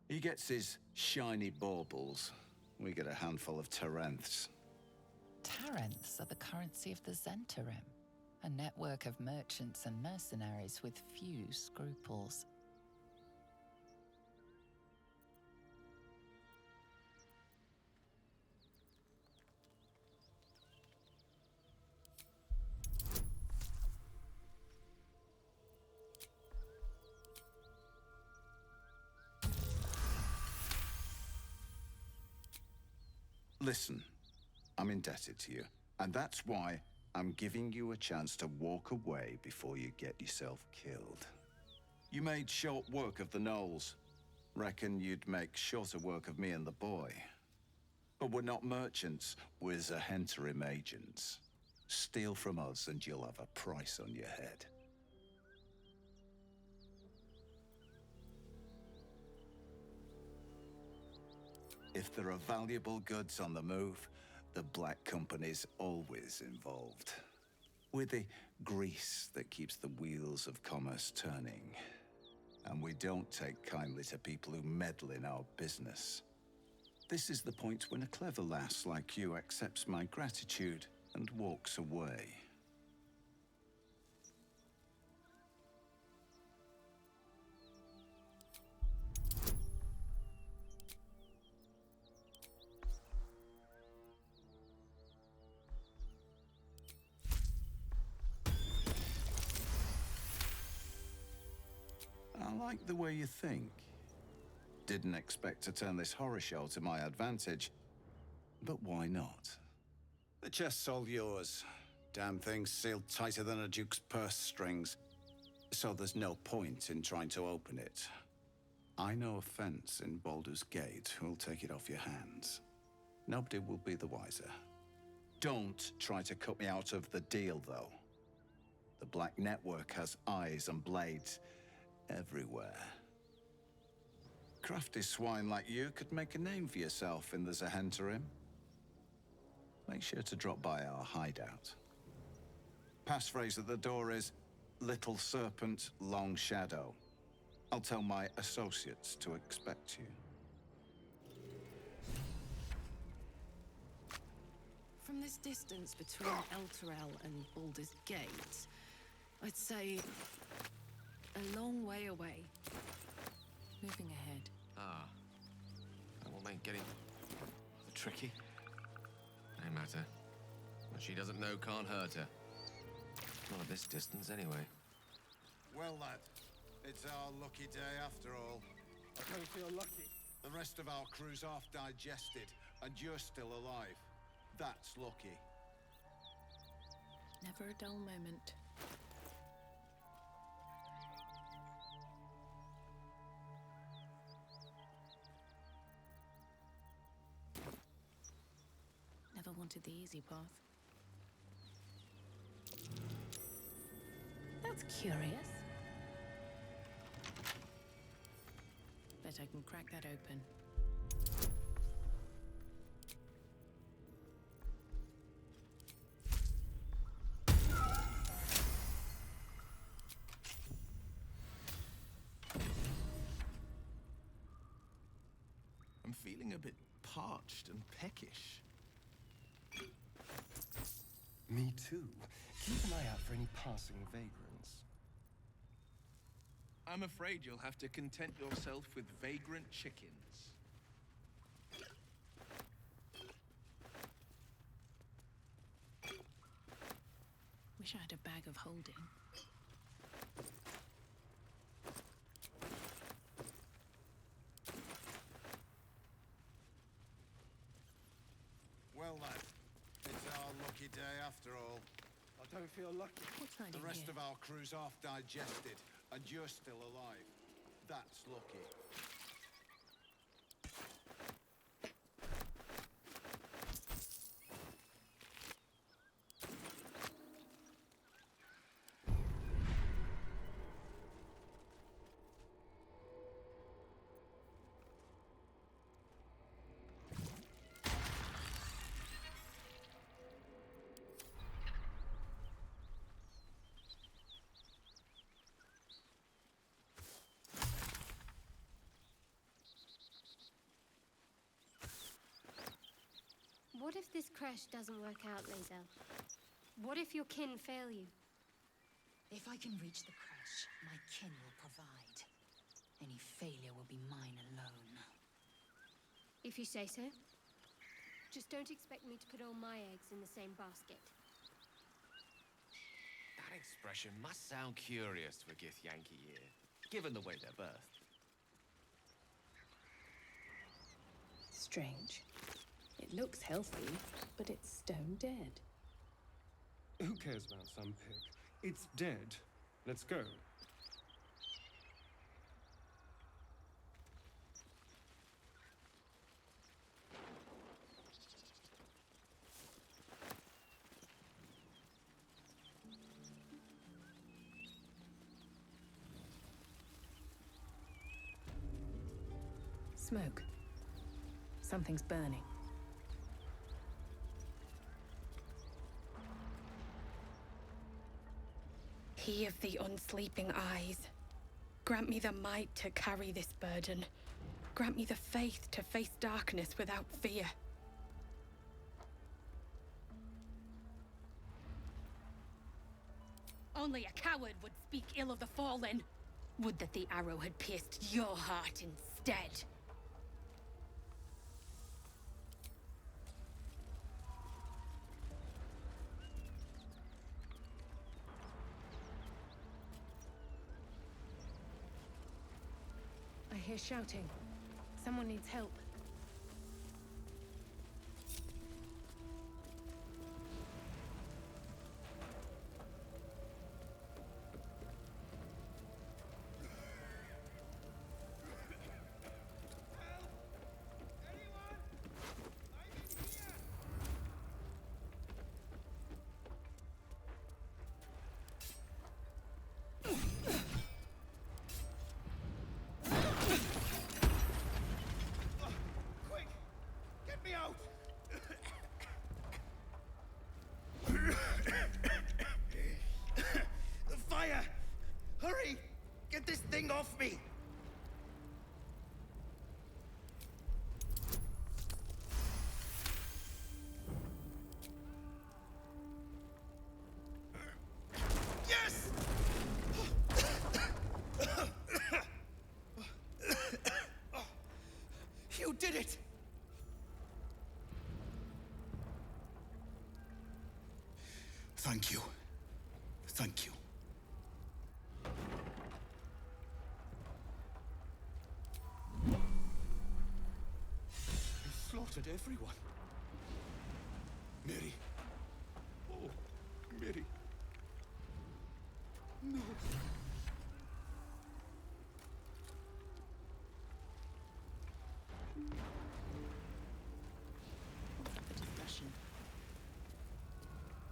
He gets his shiny baubles. We get a handful of Tarenths. Tarenths are the currency of the Zentarim, a network of merchants and mercenaries with few scruples. Listen, I'm indebted to you, and that's why I'm giving you a chance to walk away before you get yourself killed. You made short work of the Knolls. Reckon you'd make shorter work of me and the boy. But we're not merchants, we're Zahentarim agents. Steal from us and you'll have a price on your head. If there are valuable goods on the move, the Black Company's always involved. We're the grease that keeps the wheels of commerce turning. And we don't take kindly to people who meddle in our business. This is the point when a clever lass like you accepts my gratitude and walks away. I like the way you think. Didn't expect to turn this horror show to my advantage, but why not? The chest's all yours. Damn thing's sealed tighter than a duke's purse strings, so there's no point in trying to open it. I know a fence in Baldur's Gate who'll take it off your hands. Nobody will be the wiser. Don't try to cut me out of the deal, though. The Black Network has eyes and blades everywhere. Crafty swine like you could make a name for yourself in the Zahentarim. Make sure to drop by our hideout. Passphrase at the door is Little Serpent, Long Shadow. I'll tell my associates to expect you. From this distance between Elturel and Baldur's Gate, I'd say a long way away. Moving ahead. Ah. That will make getting tricky. No matter. What she doesn't know can't hurt her. Not at this distance, anyway. Well, lad, it's our lucky day after all. I don't feel lucky. The rest of our crew's half digested, and you're still alive. That's lucky. Never a dull moment. Never wanted the easy path. That's curious. Bet I can crack that open. I'm feeling a bit parched and peckish. Me too. Keep an eye out for any passing vagrants. I'm afraid you'll have to content yourself with vagrant chickens. Wish I had a bag of holding. lucky day after all. I don't feel lucky. The rest of our crew's half digested, and you're still alive. That's lucky. What if this crash doesn't work out, Lae'zel? What if your kin fail you? If I can reach the crash, my kin will provide. Any failure will be mine alone. If you say so. Just don't expect me to put all my eggs in the same basket. That expression must sound curious to a Githyanki ear, given the way they're birthed. Strange. It looks healthy, but it's stone dead. Who cares about some pig? It's dead. Let's go. Smoke. Something's burning. He of the unsleeping eyes, grant me the might to carry this burden. Grant me the faith to face darkness without fear. Only a coward would speak ill of the fallen. Would that the arrow had pierced your heart instead. I hear shouting. Someone needs help. The fire! Hurry! Get this thing off me! Yes! You did it! Thank you. Thank you. You slaughtered everyone. Mary. Oh, Mary. No.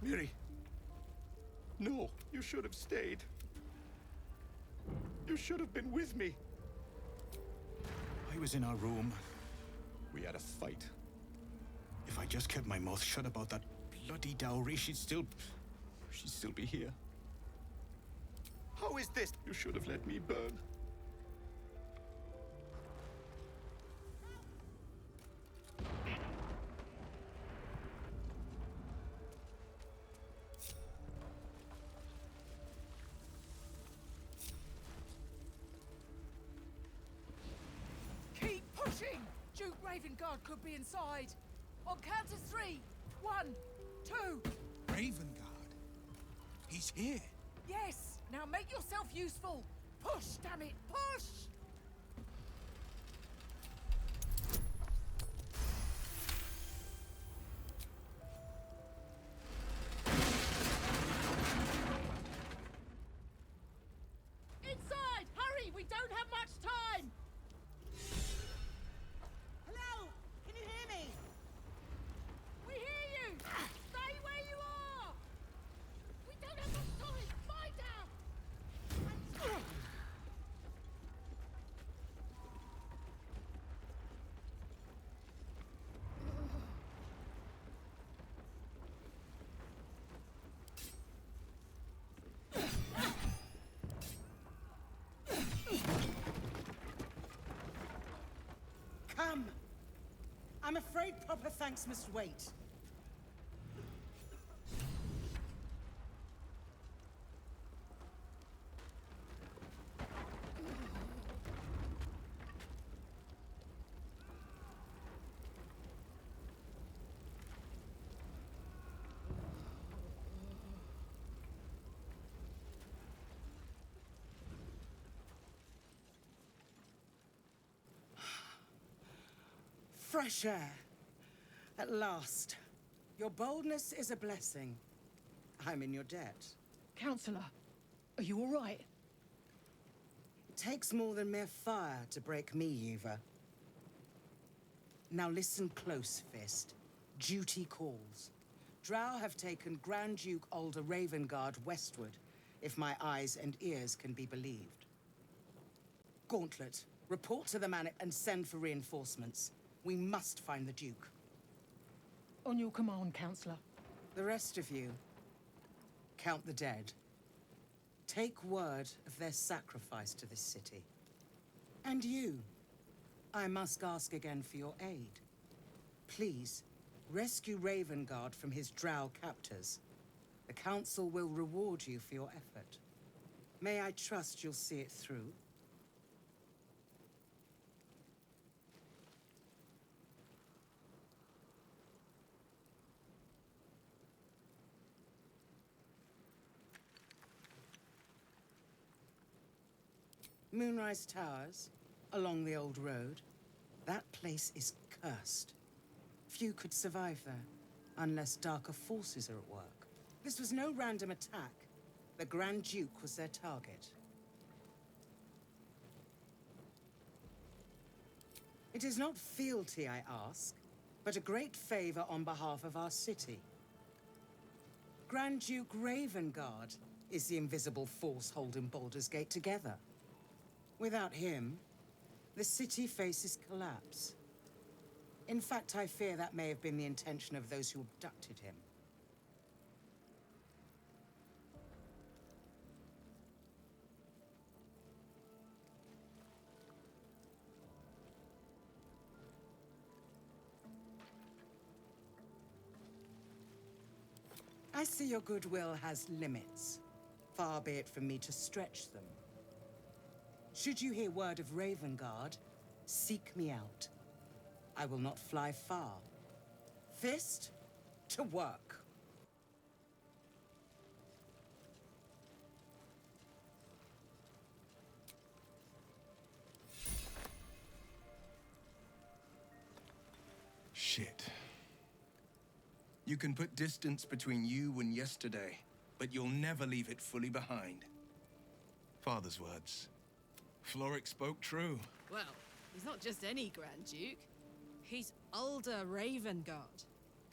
Miri. No, you should have stayed. You should have been with me. I was in our room. We had a fight. If I just kept my mouth shut about that bloody dowry, she'd still be here. How is this? You should have let me burn. Keep pushing! Duke Ravengard could be inside. On count of 3. 1, 2. Ravengard? He's here. Yes! Now make yourself useful! Push, damn it! Push! I'm afraid proper thanks must wait. Fresh air. At last. Your boldness is a blessing. I'm in your debt. Counselor, are you all right? It takes more than mere fire to break me, Eva. Now listen close, Fist. Duty calls. Drow have taken Grand Duke Alder Ravengard westward, if my eyes and ears can be believed. Gauntlet, report to the man and send for reinforcements. We must find the Duke. On your command, Counselor. The rest of you, count the dead. Take word of their sacrifice to this city. And you, I must ask again for your aid. Please, rescue Ravengard from his drow captors. The Council will reward you for your effort. May I trust you'll see it through? Moonrise Towers, along the old road. That place is cursed. Few could survive there, unless darker forces are at work. This was no random attack. The Grand Duke was their target. It is not fealty I ask, but a great favor on behalf of our city. Grand Duke Ravengard is the invisible force holding Baldur's Gate together. Without him, the city faces collapse. In fact, I fear that may have been the intention of those who abducted him. I see your goodwill has limits. Far be it from me to stretch them. Should you hear word of Ravengard, seek me out. I will not fly far. Fist, to work. Shit. You can put distance between you and yesterday, but you'll never leave it fully behind. Father's words. Floric spoke true. Well, he's not just any Grand Duke. He's Alder Ravengard,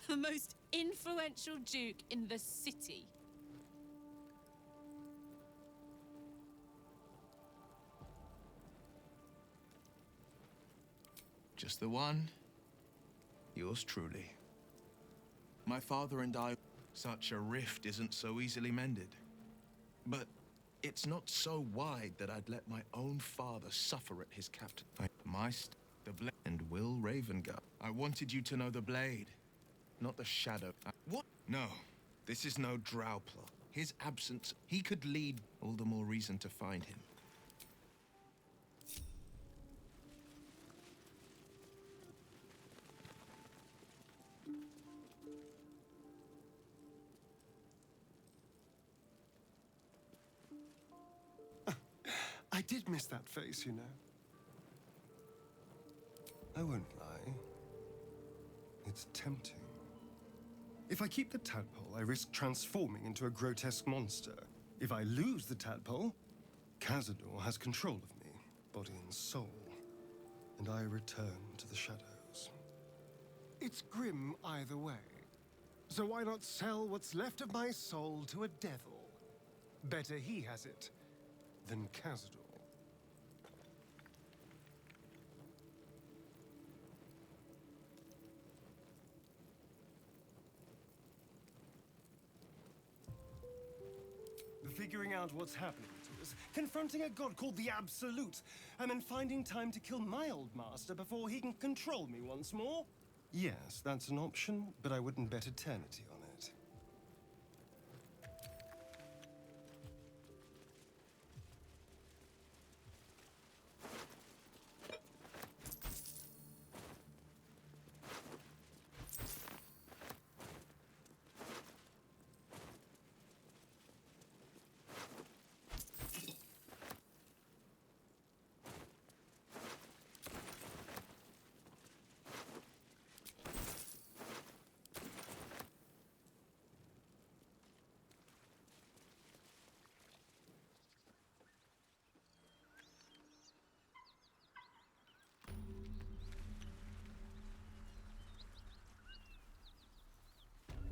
the most influential duke in the city. Just the one. Yours truly. My father and I, such a rift isn't so easily mended. But it's not so wide that I'd let my own father suffer at his captain. The blade, and Will Ravengard. I wanted you to know the blade, not the shadow. What? No, this is no drow plot. His absence, he could lead, all the more reason to find him. I did miss that face, you know. I won't lie. It's tempting. If I keep the tadpole, I risk transforming into a grotesque monster. If I lose the tadpole, Cazador has control of me, body and soul, and I return to the shadows. It's grim either way. So why not sell what's left of my soul to a devil? Better he has it than Cazador. Figuring out what's happening to us, confronting a god called the Absolute, and then finding time to kill my old master before he can control me once more. Yes, that's an option, but I wouldn't bet eternity on it.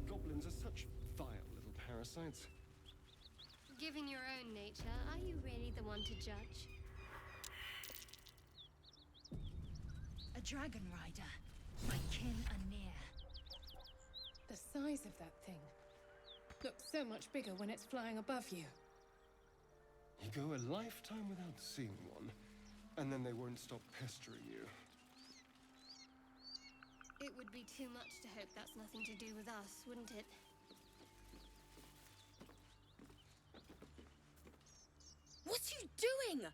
Goblins are such vile little parasites. Given your own nature, are you really the one to judge? A dragon rider. My kin are near. The size of that thing looks so much bigger when it's flying above you. You go a lifetime without seeing one, and then they won't stop pestering you. It would be too much to hope that's nothing to do with us, wouldn't it? What are you doing?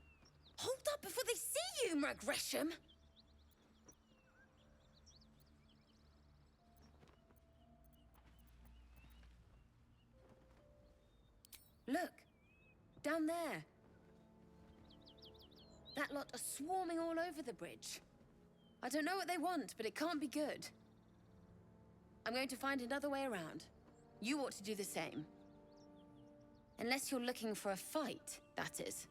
Hold up before they see you, Gresham! Look, down there. That lot are swarming all over the bridge. I don't know what they want, but it can't be good. I'm going to find another way around. You ought to do the same. Unless you're looking for a fight, that is.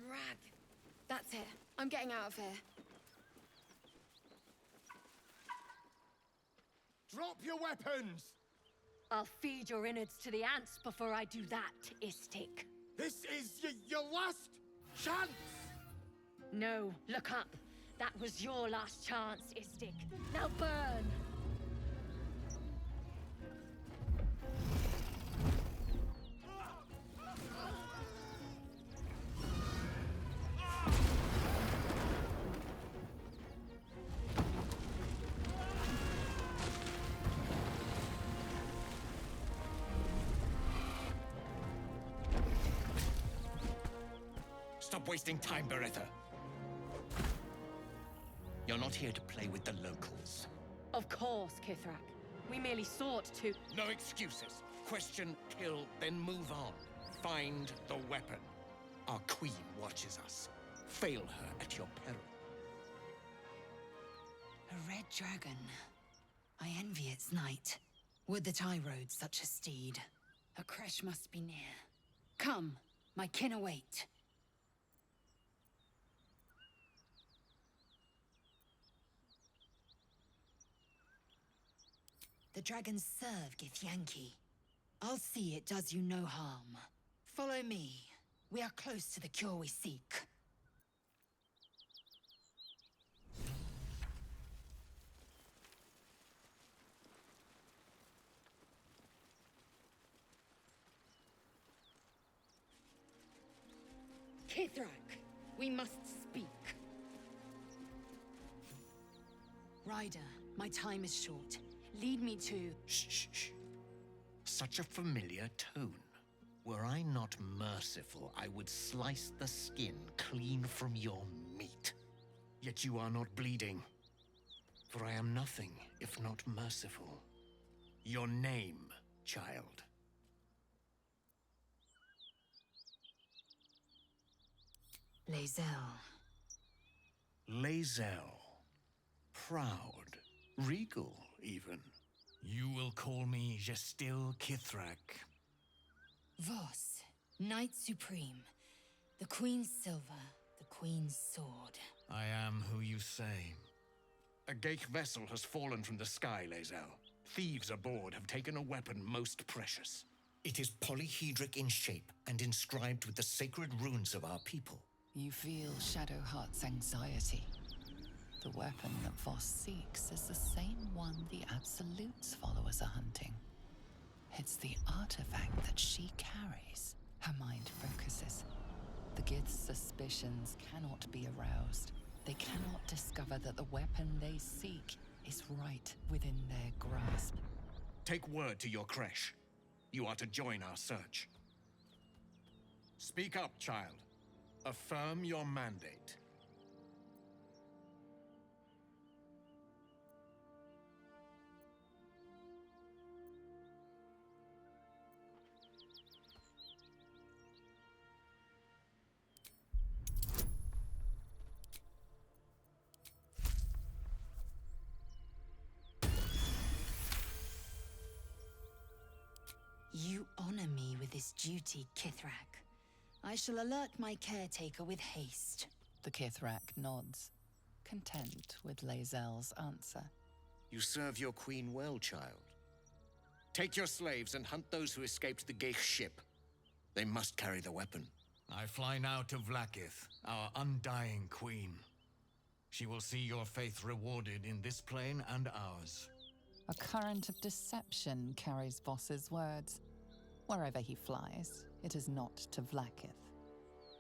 Rag. That's it. I'm getting out of here. Drop your weapons! I'll feed your innards to the ants before I do that, Istik. This is your last chance! No, look up. That was your last chance, Istik. Now burn! Stop wasting time, Beretta. You're not here to play with the locals. Of course, Kithrak. We merely sought to... No excuses. Question, kill, then move on. Find the weapon. Our queen watches us. Fail her at your peril. A red dragon. I envy its knight. Would that I rode such a steed. A crash must be near. Come, my kin await. The dragons serve Githyanki. I'll see it does you no harm. Follow me. We are close to the cure we seek. Kithrak, we must speak. Ryder, my time is short. Lead me to... Shh. Such a familiar tone. Were I not merciful, I would slice the skin clean from your meat. Yet you are not bleeding. For I am nothing if not merciful. Your name, child. Lae'zel. Lae'zel. Proud. Regal, even. You will call me Gestil Kithrak. Voss, Knight Supreme. The Queen's silver, the Queen's sword. I am who you say. A Geich vessel has fallen from the sky, Lae'zel. Thieves aboard have taken a weapon most precious. It is polyhedric in shape and inscribed with the sacred runes of our people. You feel Shadowheart's anxiety. The weapon that Voss seeks is the same one the Absolute's followers are hunting. It's the artifact that she carries. Her mind focuses. The Gith's suspicions cannot be aroused. They cannot discover that the weapon they seek is right within their grasp. Take word to your creche. You are to join our search. Speak up, child. Affirm your mandate. You honor me with this duty, Kithrak. I shall alert my caretaker with haste. The Kithrak nods, content with Lae'zel's answer. You serve your queen well, child. Take your slaves and hunt those who escaped the Ghaik ship. They must carry the weapon. I fly now to Vlaakith, our undying queen. She will see your faith rewarded in this plane and ours. A current of deception carries Voss's words. Wherever he flies, it is not to Vlaakith.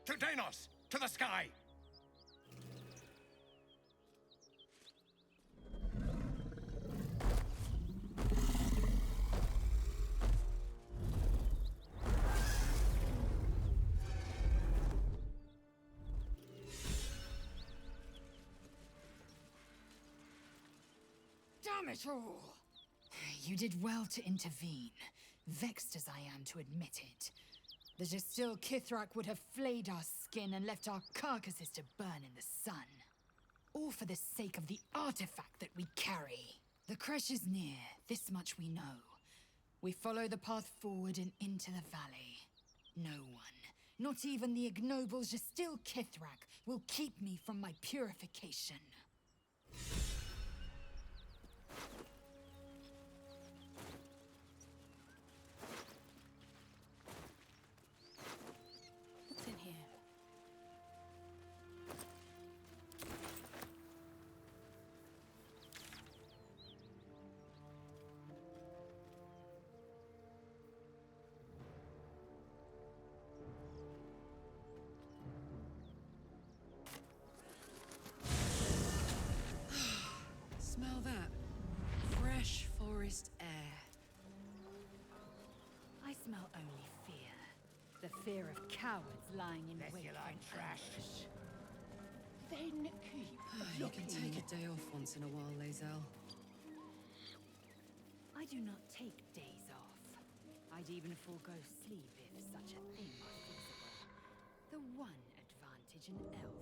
To Danos! To the sky! Damn it all! You did well to intervene, vexed as I am to admit it. The Gestil Kithrak would have flayed our skin and left our carcasses to burn in the sun. All for the sake of the artifact that we carry. The creche is near, this much we know. We follow the path forward and into the valley. No one, not even the ignoble Gestil Kithrak, will keep me from my purification. What's in here? Smell that? Fresh forest air. I smell only fear. The fear of cowards lying in wait for trash. Then keep You can take a day off once in a while, Lae'zel. I do not take days off. I'd even forego sleep if such a thing were feasible. The one advantage an elf